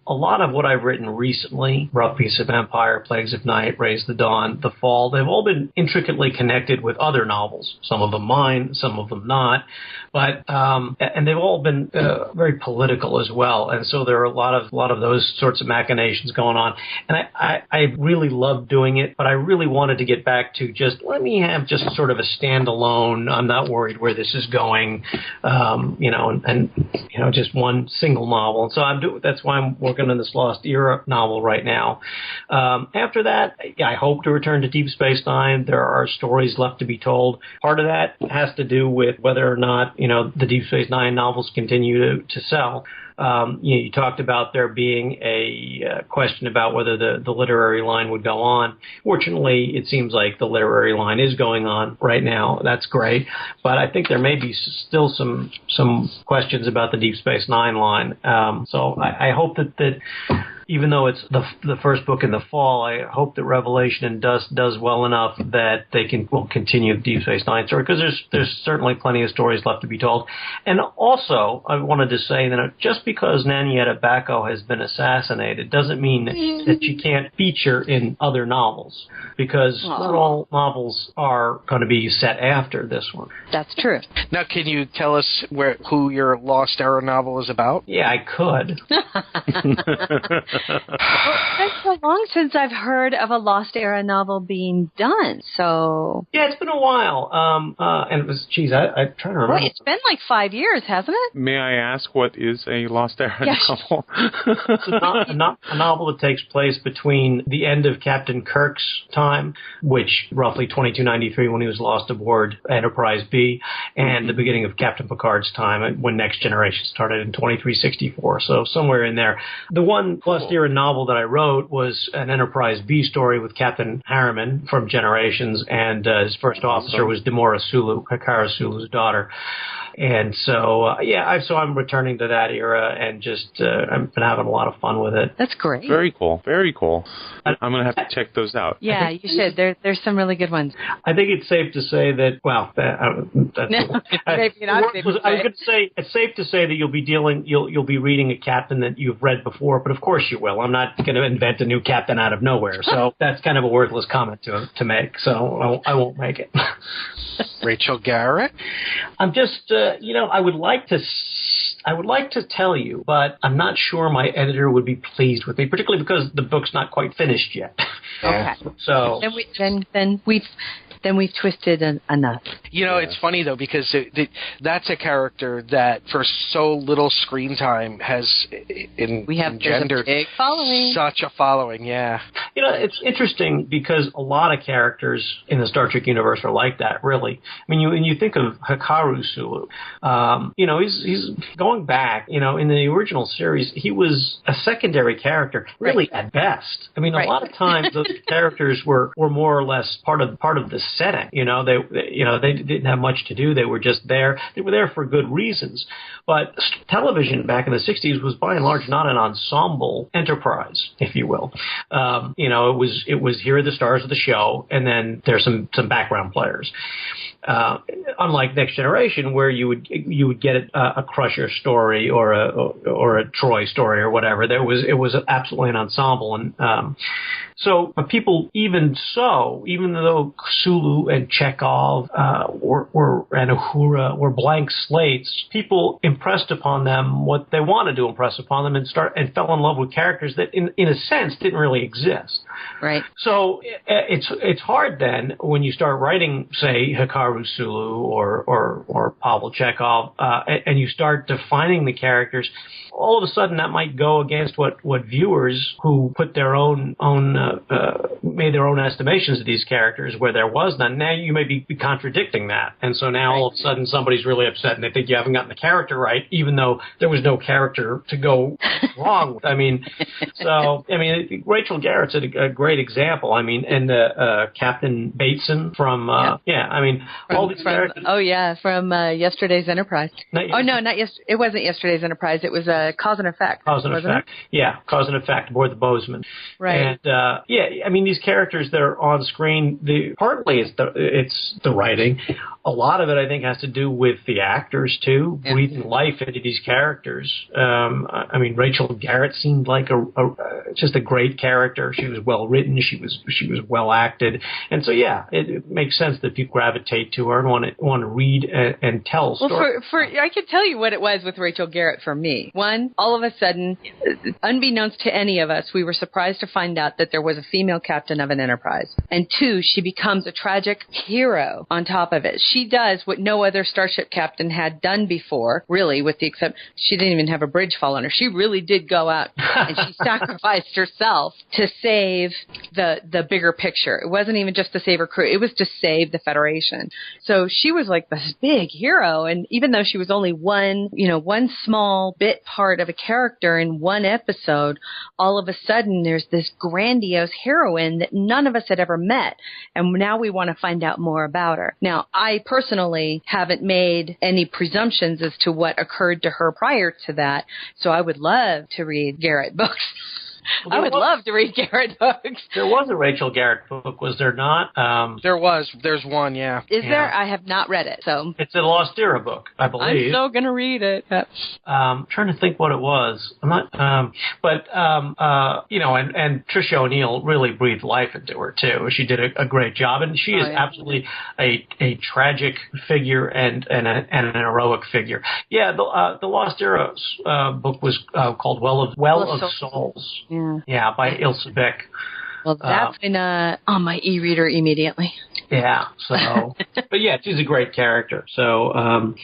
S8: a lot of what I've written recently, Rough Piece of Empire, Plagues of Night, Raise the Dawn, The Fall, they've all been intricately connected with other novels. Some of them mine, some of them not. But and they've all been very political as well. And so there are a lot of those sorts of machinations going on. And I really loved doing it, but I really wanted to get back to just let me have just sort of a standalone. I'm not worried where this is going, just one single novel. And so that's why I'm working on this Lost Era novel right now. After that, I hope to return to Deep Space Nine. There are stories left to be told. Part of that has to do with whether or not, the Deep Space Nine novels continue to sell. You talked about there being a question about whether the literary line would go on. Fortunately, it seems like the literary line is going on right now. That's great. But I think there may be still some questions about the Deep Space Nine line. So I hope that even though it's the first book in the fall, I hope that Revelation and Dust does well enough that they will continue the Deep Space Nine story, because there's certainly plenty of stories left to be told. And also, I wanted to say that just because Nanietta Bacco has been assassinated doesn't mean that she can't feature in other novels, because not all novels are going to be set after this one.
S2: That's true.
S4: Now, can you tell us who your Lost Era novel is about?
S8: Yeah, I could.
S2: It's so long since I've heard of a Lost Era novel being done. So
S8: yeah, it's been a while. And it was, I'm trying to remember.
S2: Boy, it's been like 5 years, hasn't it?
S5: May I ask what is a Lost Era novel?
S8: It's a novel that takes place between the end of Captain Kirk's time, which roughly 2293 when he was lost aboard Enterprise B, and the beginning of Captain Picard's time when Next Generation started in 2364. So somewhere in there. The one Lost Era novel that I wrote was an Enterprise B story with Captain Harriman from Generations, and his first officer was Demora Sulu, Kakara Sulu's daughter. And so, so I'm returning to that era and just I've been having a lot of fun with it.
S2: That's great.
S5: Very cool. Very cool. I'm going to have to check those out.
S2: Yeah, you should. There's some really good ones.
S8: I think it's safe to say that,
S2: Maybe not safe to say.
S8: I was going to say, it's safe to say that you'll be reading a captain that you've read before, but of course you will. I'm not going to invent a new captain out of nowhere. So that's kind of a worthless comment to make. So I won't make it.
S4: Rachel Garrett?
S8: I'm just, I would like to tell you, but I'm not sure my editor would be pleased with me, particularly because the book's not quite finished yet.
S2: Okay.
S8: So
S2: then we've twisted enough.
S4: It's funny though, because that's a character that for so little screen time has engendered
S2: a big following.
S4: Such a following. Yeah.
S8: It's interesting because a lot of characters in the Star Trek universe are like that. Really, I mean, when you think of Hikaru Sulu, he's going back. In the original series, he was a secondary character, really at best. I mean, a lot of times those characters were more or less part of the setting. They didn't have much to do. They were just there. They were there for good reasons. But television back in the 60s was by and large not an ensemble enterprise, if you will. It was here are the stars of the show, and then there's some background players. Unlike Next Generation, where you would get a Crusher story or a Troy story or whatever, it was absolutely an ensemble, and so people, even though Sulu and Chekhov and Uhura were blank slates, people impressed upon them what they wanted to impress upon them, and fell in love with characters that, in a sense, didn't really exist.
S2: Right.
S8: So it's hard then when you start writing, say, Hikaru Sulu or Pavel Chekhov, and you start defining the characters. All of a sudden, that might go against what viewers who put their own made their own estimations of these characters, where there was none. Now you may be contradicting that, and so now all of a sudden somebody's really upset, and they think you haven't gotten the character right, even though there was no character to go wrong with. Rachel Garrett's a great example. And Captain Bateson from all these characters.
S2: From Yesterday's Enterprise. It wasn't Yesterday's Enterprise. It was Cause and Effect.
S8: Cause and Effect. Yeah, Cause and Effect aboard the Bozeman.
S2: Right.
S8: And these characters that are on screen, partly it's the writing. A lot of it, I think, has to do with the actors too, breathing life into these characters. Rachel Garrett seemed like just a great character. She was well written. She was well acted, and so it makes sense that people gravitate to her and want to read and tell stories.
S2: Well, I could tell you what it was with Rachel Garrett for me. One, all of a sudden, unbeknownst to any of us, we were surprised to find out that there was a female captain of an Enterprise. And two, she becomes a tragic hero on top of it. She does what no other starship captain had done before, really, with the exception, she didn't even have a bridge fall on her. She really did go out and she sacrificed herself to save the bigger picture. It wasn't even just to save her crew. It was to save the Federation. So she was like this big hero. And even though she was only one small bit part of a character in one episode, all of a sudden there's this grandiose heroine that none of us had ever met. And now we want to find out more about her. Now, I personally haven't made any presumptions as to what occurred to her prior to that. So I would love to read Garrett books. I would love to read Garrett books.
S8: There was a Rachel Garrett book, was there not?
S4: There was. There's one, yeah.
S2: Is there? I have not read it. So
S8: it's a Lost Era book, I believe.
S2: I'm so going to read it.
S8: I'm trying to think what it was. I'm not, and Tricia O'Neill really breathed life into her, too. She did a great job, and she is absolutely a tragic figure and an heroic figure. Yeah, the Lost Era book was called Well of Souls. Yeah, by Ilse Beck.
S2: Well, that's been on my e-reader immediately.
S8: Yeah, so, but yeah, she's a great character. So,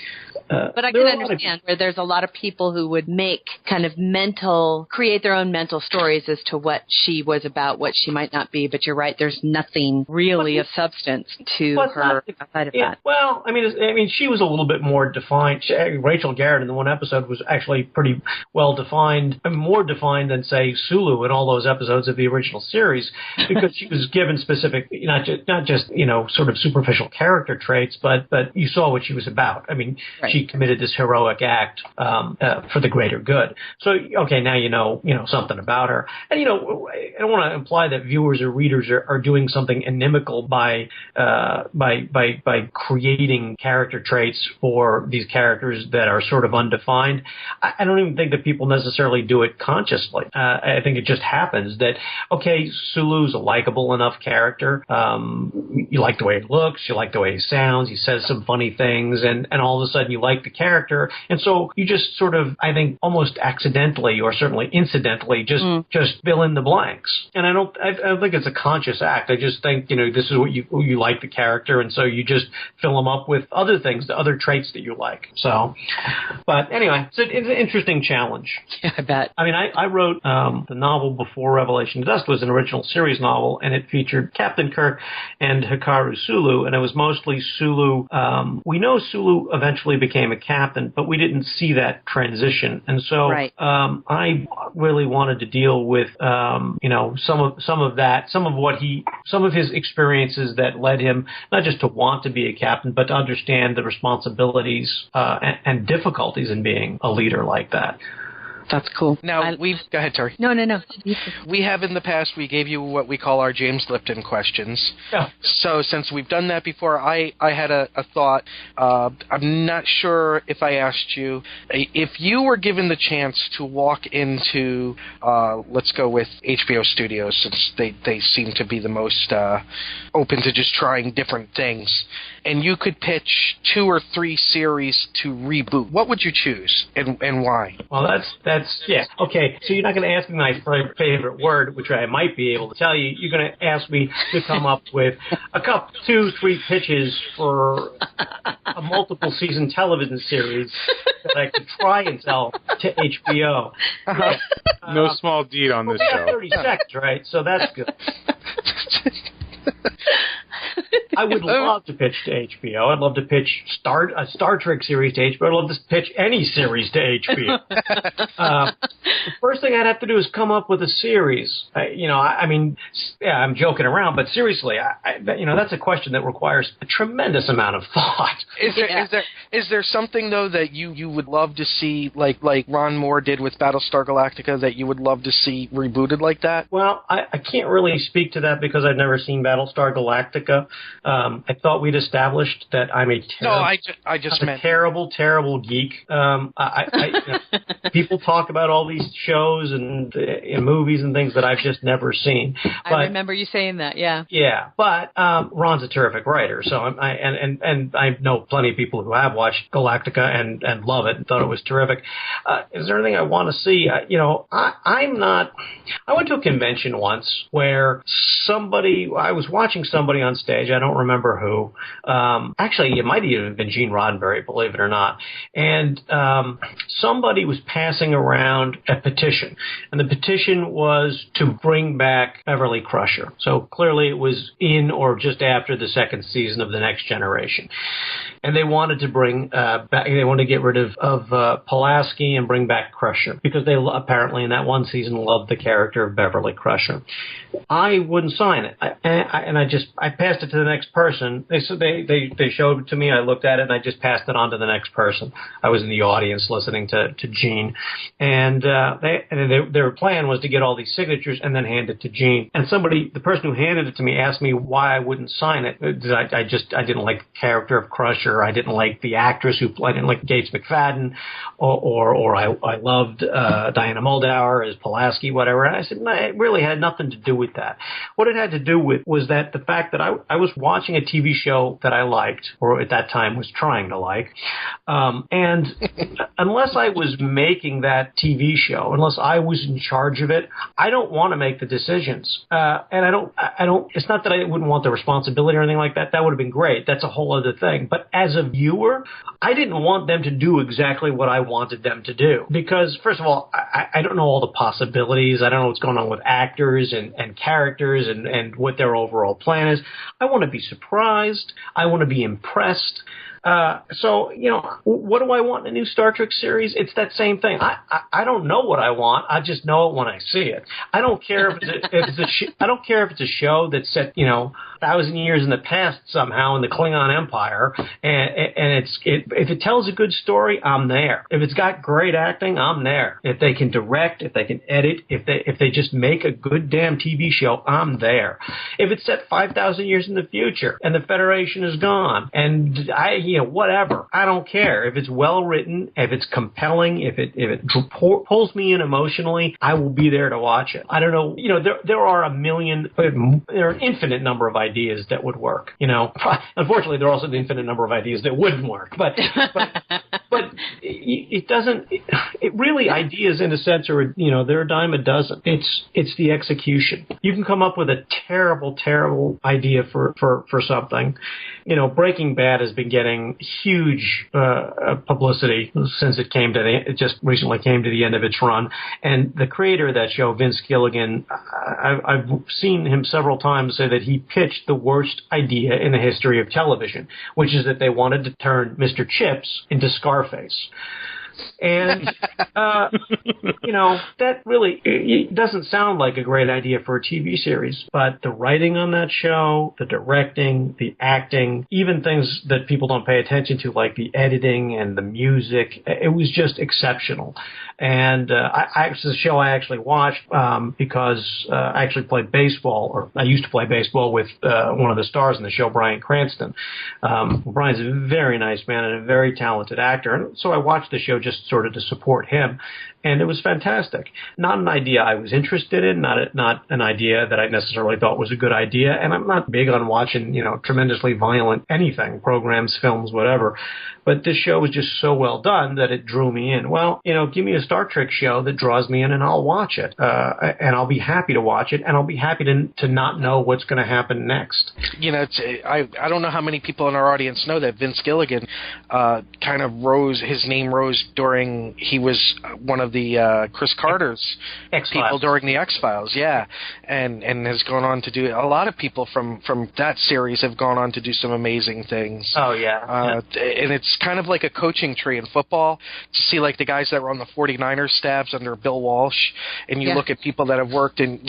S2: but I can understand where there's a lot of people who would create their own mental stories as to what she was about, what she might not be. But you're right, there's nothing really of substance to her outside of that.
S8: Well, she was a little bit more defined. Rachel Garrett in the one episode was actually pretty well defined, more defined than, say, Sulu in all those episodes of the original series, because she was given specific, not just sort of superficial character traits, but you saw what she was about. she committed this heroic act for the greater good. So, okay, now you know something about her. And, I don't want to imply that viewers or readers are doing something inimical by creating character traits for these characters that are sort of undefined. I don't even think that people necessarily do it consciously. I think it just happens that, okay, Sulu's a likable enough character. You like the way he looks, you like the way he sounds, he says some funny things, and all of a sudden you like the character. And so you just sort of, I think, almost accidentally or certainly incidentally just fill in the blanks. And I don't think it's a conscious act. I just think, this is what you like the character, and so you just fill them up with other things, the other traits that you like. So, but anyway, it's an interesting challenge.
S2: Yeah, I bet.
S8: I mean, I wrote the novel before Revelation of Dust was an original series novel, and it featured Captain Kirk and Hikaru Sulu, and it was mostly Sulu. We know Sulu eventually became a captain, but we didn't see that transition, and so I really wanted to deal with some of his experiences that led him not just to want to be a captain, but to understand the responsibilities and difficulties in being a leader like that.
S2: That's cool.
S4: Now, go ahead, Terry.
S2: No.
S4: We have in the past, we gave you what we call our James Lipton questions.
S8: Yeah.
S4: So since we've done that before, I had a thought. I'm not sure if I asked you, if you were given the chance to walk into, let's go with HBO Studios, since they seem to be the most open to just trying different things, and you could pitch 2 or 3 series to reboot, what would you choose and why?
S8: Well, that's yeah. Okay, so you're not going to ask me my favorite word, which I might be able to tell you. You're going to ask me to come up with a couple, 2-3 pitches for a multiple season television series that I could try and sell to HBO.
S5: No small deed on this show.
S8: 30 seconds, right? So that's good. I would love to pitch to HBO. I'd love to pitch a Star Trek series to HBO. I'd love to pitch any series to HBO. The first thing I'd have to do is come up with a series. I'm joking around, but seriously, that's a question that requires a tremendous amount of thought.
S4: Is there something though that you would love to see, like Ron Moore did with Battlestar Galactica, that you would love to see rebooted like that?
S8: Well, I can't really speak to that because I've never seen Battlestar Galactica. I thought we'd established that I'm a terrible, terrible geek. People talk about all these shows and movies and things that I've just never seen. But,
S2: I remember you saying that, yeah.
S8: Yeah, but Ron's a terrific writer, so I know plenty of people who have watched Galactica and love it and thought it was terrific. Is there anything I want to see? I'm not. I went to a convention once where I was watching somebody on stage. I don't remember who. Actually, it might even have been Gene Roddenberry, believe it or not. And somebody was passing around a petition, and the petition was to bring back Beverly Crusher. So clearly it was in or just after the second season of The Next Generation. And they wanted to bring back, they wanted to get rid of Pulaski and bring back Crusher, because they apparently in that one season loved the character of Beverly Crusher. I wouldn't sign it. I passed it to the next person. They showed it to me. I looked at it and I just passed it on to the next person. I was in the audience listening to Gene, and their plan was to get all these signatures and then hand it to Gene. And the person who handed it to me, asked me why I wouldn't sign it. I didn't like the character of Crusher. I didn't like the actress who played. I didn't like Gates McFadden, or I loved Diana Muldaur as Pulaski, whatever. And I said, no, it really had nothing to do with that. What it had to do with was that the fact that I was watching a TV show that I liked, or at that time was trying to like, and unless I was making that TV show, unless I was in charge of it, I don't want to make the decisions. And I don't. It's not that I wouldn't want the responsibility or anything like that. That would have been great. That's a whole other thing. But as a viewer, I didn't want them to do exactly what I wanted them to do, because first of all, I don't know all the possibilities. I don't know what's going on with actors and characters and what their overall plan is. I want to be surprised. I want to be impressed. So, what do I want in a new Star Trek series? It's that same thing. I don't know what I want. I just know it when I see it. I don't care if I don't care if it's a show that's set, 1,000 years in the past somehow in the Klingon Empire, and if it tells a good story, I'm there. If it's got great acting, I'm there. If they can direct, if they can edit, if they just make a good damn TV show, I'm there. If it's set 5,000 years in the future and the Federation is gone, and whatever, I don't care. If it's well written, if it's compelling, if it pulls me in emotionally, I will be there to watch it. I don't know. There are an infinite number of ideas that would work. Unfortunately, there are also an infinite number of ideas that wouldn't work. But it doesn't. It really, ideas in a sense are they're a dime a dozen. It's the execution. You can come up with a terrible idea for something. Breaking Bad has been getting huge publicity since it just recently came to the end of its run. And the creator of that show, Vince Gilligan, I've seen him several times say that he pitched the worst idea in the history of television, which is that they wanted to turn Mr. Chips into Scarface. And, that really it doesn't sound like a great idea for a TV series. But the writing on that show, the directing, the acting, even things that people don't pay attention to, like the editing and the music, it was just exceptional. And it's a show I actually watched because I actually played baseball, or I used to play baseball with one of the stars in the show, Bryan Cranston. Bryan's a very nice man and a very talented actor. And so I watched the show just sort of to support him. And it was fantastic. Not an idea I was interested in, not an idea that I necessarily thought was a good idea. And I'm not big on watching, tremendously violent anything, programs, films, whatever. But this show was just so well done that it drew me in. Well, give me a Star Trek show that draws me in and I'll watch it. And I'll be happy to watch it, and I'll be happy to not know what's going to happen next.
S4: I don't know how many people in our audience know that Vince Gilligan kind of his name rose during, he was one of the Chris Carter's people during the X-Files, yeah, and has gone on to do, a lot of people from that series have gone on to do some amazing things.
S8: Oh, yeah.
S4: And it's kind of like a coaching tree in football to see like the guys that were on the 49ers staffs under Bill Walsh, and you look at people that have worked in,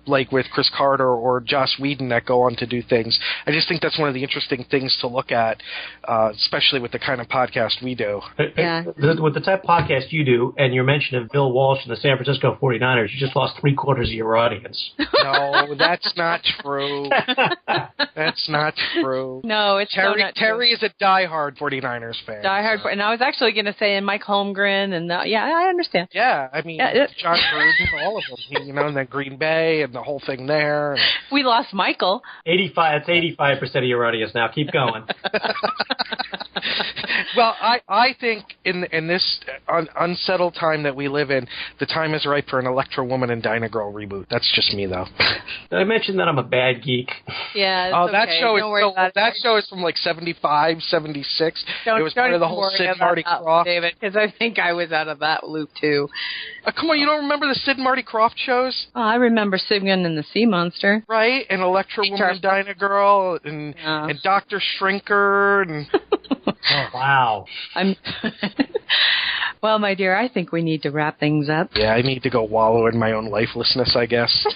S4: like with Chris Carter or Joss Whedon that go on to do things. I just think that's one of the interesting things to look at, especially with the kind of podcast we do.
S2: Yeah.
S8: With the type of podcast you do, and your mention of Bill Walsh and the San Francisco 49ers, you just lost 3/4 of your audience.
S4: No, that's not true. That's not true.
S2: No, it's
S4: Terry.
S2: not
S4: Terry is a diehard 49ers fan.
S2: Diehard, and I was actually going to say, and Mike Holmgren, and I understand.
S4: Yeah, I mean, John Gruden, all of them, and then Green Bay and the whole thing there.
S2: We lost Michael.
S8: 85% of your audience now. Keep going.
S4: Well, I think in this unsettled time that we live in, the time is right for an Electra Woman and Dyna Girl reboot. That's just me, though.
S8: Did I mention that I'm a bad geek?
S2: Yeah.
S4: Oh, that
S2: okay.
S4: That show is from like 75, 76. It was part of the whole Sid Marty Krofft,
S2: David, because I think I was out of that loop too.
S4: Come on, you don't remember the Sid Marty Krofft shows?
S2: Oh, I remember Sigmund and the Sea Monster.
S4: Right, and Electra Woman and Dyna Girl, and Dr. Shrinker, and
S8: oh, wow.
S2: Well, my dear, I think we need to wrap things up.
S4: Yeah, I need to go wallow in my own lifelessness, I guess.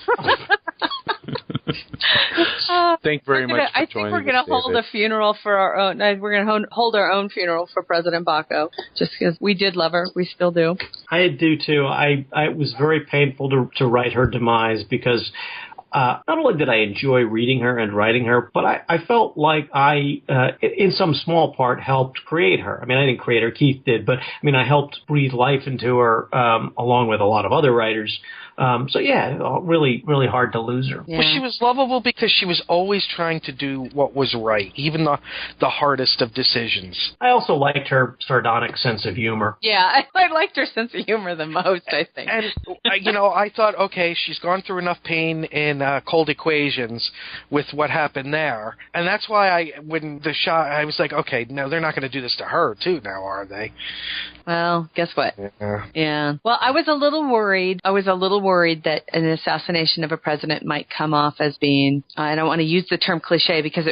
S5: Thank you very much for
S2: I think
S5: joining
S2: we're going to hold a funeral for our own. We're going to hold our own funeral for President Baco, just because we did love her. We still do.
S8: I do, too. It was very painful to write her demise because not only did I enjoy reading her and writing her, but I felt like I, in some small part, helped create her. I mean, I didn't create her, Keith did, but I mean, I helped breathe life into her along with a lot of other writers. So yeah, really, really hard to lose her.
S2: Yeah.
S4: Well, she was lovable because she was always trying to do what was right, even the hardest of decisions.
S8: I also liked her sardonic sense of humor.
S2: Yeah, I liked her sense of humor the most, I think.
S4: And, I thought, okay, she's gone through enough pain in Cold Equations with what happened there. And that's why when the shot, I was like, okay, no, they're not going to do this to her too now, are they?
S2: Well, guess what? Yeah. Well, I was a little worried. That an assassination of a president might come off as being, I don't want to use the term cliche because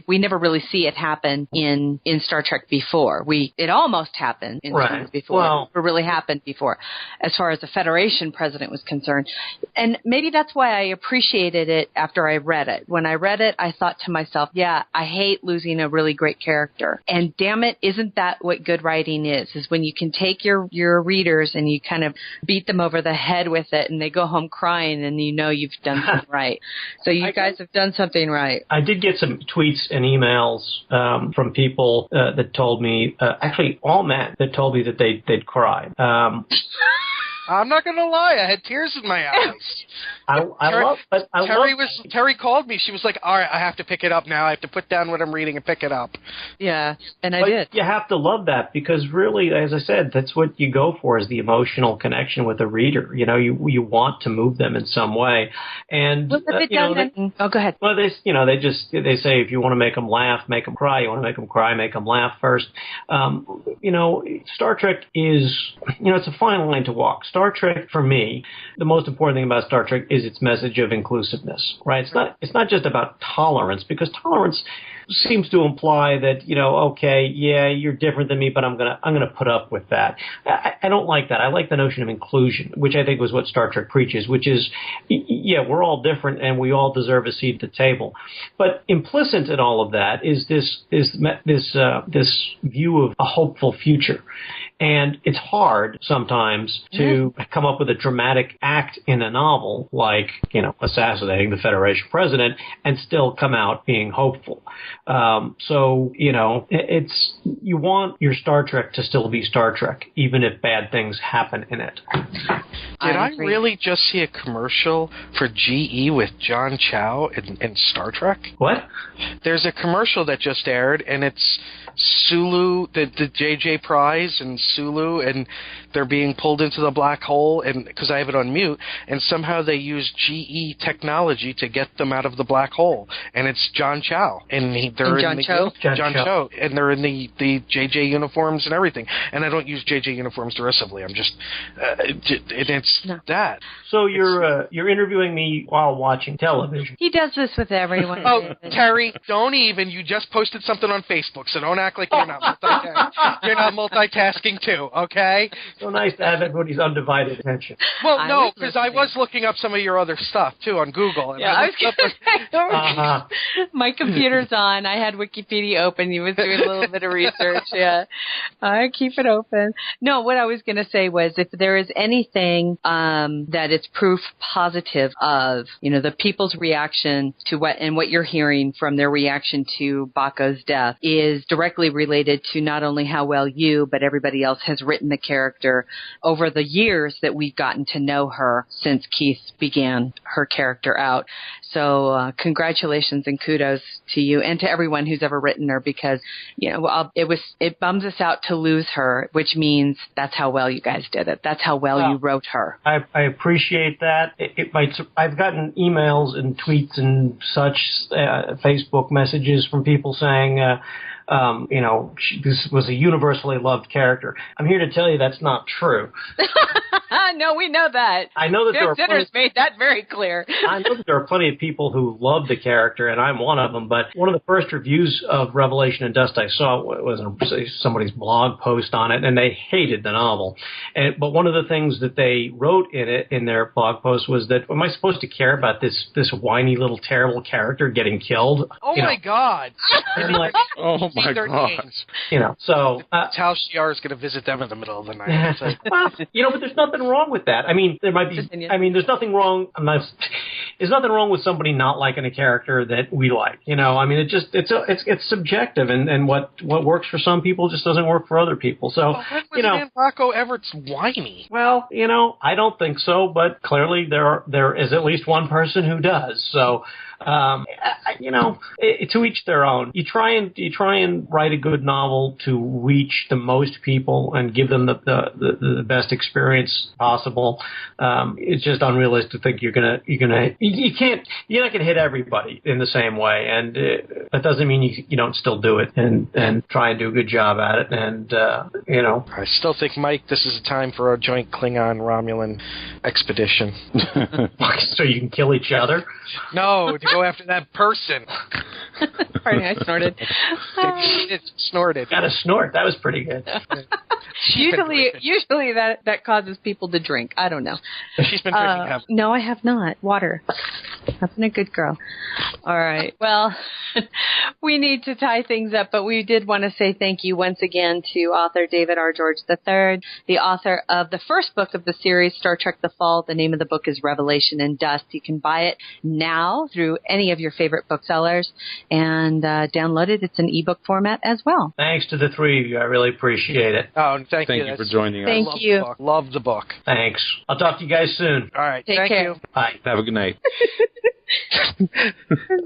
S2: we never really see it happen in Star Trek before. It almost happened in Star Trek before.
S8: Well,
S2: it really happened before as far as the Federation president was concerned. And maybe that's why I appreciated it after I read it. When I read it, I thought to myself, yeah, I hate losing a really great character. And damn it, isn't that what good writing is when you can take your readers and you kind of beat them over the head with it and they go home crying and you know you've done something right. So you guys have done something right. I
S8: did get some tweets and emails from people that told me, actually all men, that told me that they'd cried.
S4: I'm not going to lie. I had tears in my eyes. Terry called me. She was like, all right, I have to pick it up now. I have to put down what I'm reading and pick it up.
S2: Yeah, and I did.
S8: You have to love that because really, as I said, that's what you go for is the emotional connection with the reader. You know, you want to move them in some way. And,
S2: go ahead.
S8: Well, they say if you want to make them laugh, make them cry. You want to make them cry, make them laugh first. Star Trek is, it's a fine line to walk. Star Trek, for me, the most important thing about Star Trek is its message of inclusiveness, right? It's not just about tolerance, because tolerance seems to imply that, okay, yeah, you're different than me, but I'm gonna put up with that. I don't like that. I like the notion of inclusion, which I think was what Star Trek preaches, which is, yeah, we're all different and we all deserve a seat at the table. But implicit in all of that is this view of a hopeful future. And it's hard sometimes to come up with a dramatic act in a novel like, assassinating the Federation president and still come out being hopeful. You want your Star Trek to still be Star Trek, even if bad things happen in it.
S4: Did I really just see a commercial for GE with John Chow in Star Trek?
S8: What?
S4: There's a commercial that just aired, and it's Sulu, the JJ Prize and Sulu, and they're being pulled into the black hole, and because I have it on mute, and somehow they use GE technology to get them out of the black hole, and it's John Chow, and John Cho, and they're in the JJ uniforms and everything, and I don't use JJ uniforms derisively. I'm just, that.
S8: So you're interviewing me while watching television.
S2: He does this with everyone.
S4: Oh, Terry, don't even. You just posted something on Facebook, so don't act like you're not multitasking. You're not multitasking too, okay?
S8: So nice to have everybody's undivided attention.
S4: Well, no, because I was looking up some of your other stuff too on Google. And
S2: my computer's on. I had Wikipedia open. You was doing a little bit of research. Yeah, I keep it open. No, what I was going to say was if there is anything that it's proof positive of, the people's reaction to what you're hearing from their reaction to Bako's death is directly related to not only how well you, but everybody else has written the character over the years that we've gotten to know her since Keith began her character out. So congratulations and kudos to you and to everyone who's ever written her because, it bums us out to lose her, which means that's how well you guys did it. That's how well you wrote her.
S8: I appreciate that. I've gotten emails and tweets and such, Facebook messages from people saying, this was a universally loved character. I'm here to tell you that's not true.
S2: No, we know that.
S8: I know that
S2: Jim Sitter's made that very clear.
S8: I know that there are plenty of people who love the character, and I'm one of them. But one of the first reviews of Revelation and Dust I saw was somebody's blog post on it, and they hated the novel. But one of the things that they wrote in their blog post was that, am I supposed to care about this whiny little terrible character getting killed?
S4: Oh my God!
S8: And like,
S5: oh my God!
S8: So
S4: Tal Shiar is going to visit them in the middle of the night.
S8: Well, but there's nothing wrong with that. I mean, there might be. I mean, there's nothing wrong. There's nothing wrong with somebody not liking a character that we like. I mean, it's subjective, and what works for some people just doesn't work for other people. So
S4: when was Bako Everett's whiny?
S8: Well, I don't think so, but clearly there is at least one person who does. So. To each their own. You try and write a good novel to reach the most people and give them the best experience possible. It's just unrealistic to think you're not gonna hit everybody in the same way, and that doesn't mean you don't still do it and try and do a good job at it. And
S4: I still think, Mike, this is a time for a joint Klingon-Romulan expedition.
S8: So you can kill each other?
S4: No, to go after that person.
S2: Pardon me, I snorted.
S4: It snorted.
S8: Got a snort. That was pretty good.
S2: Usually that causes people to drink. I don't know.
S4: She's been drinking heavily.
S2: No, I have not. Water. I've been a good girl. All right. Well, we need to tie things up, but we did want to say thank you once again to author David R. George III, the author of the first book of the series, Star Trek The Fall. The name of the book is Revelation in Dust. You can buy it now through any of your favorite booksellers and download it. It's an ebook format as well.
S8: Thanks to the three of you. I really appreciate it.
S4: Oh, thank you.
S5: Thank you for joining us.
S2: Thank you.
S4: Love the book.
S8: Thanks. I'll talk to you guys soon.
S4: All right.
S2: Take care.
S4: You.
S8: Bye.
S5: Have a good night.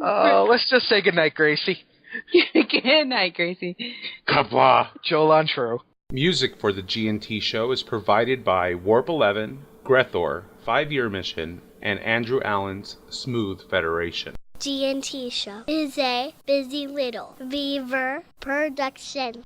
S4: Let's just say goodnight, Gracie.
S2: Good night, Gracie.
S5: Kapla.
S4: Joel Ontro.
S5: Music for the G&T show is provided by Warp 11, Grethor, 5-Year Mission, and Andrew Allen's Smooth Federation.
S1: G&T Show is a Busy Little Beaver production.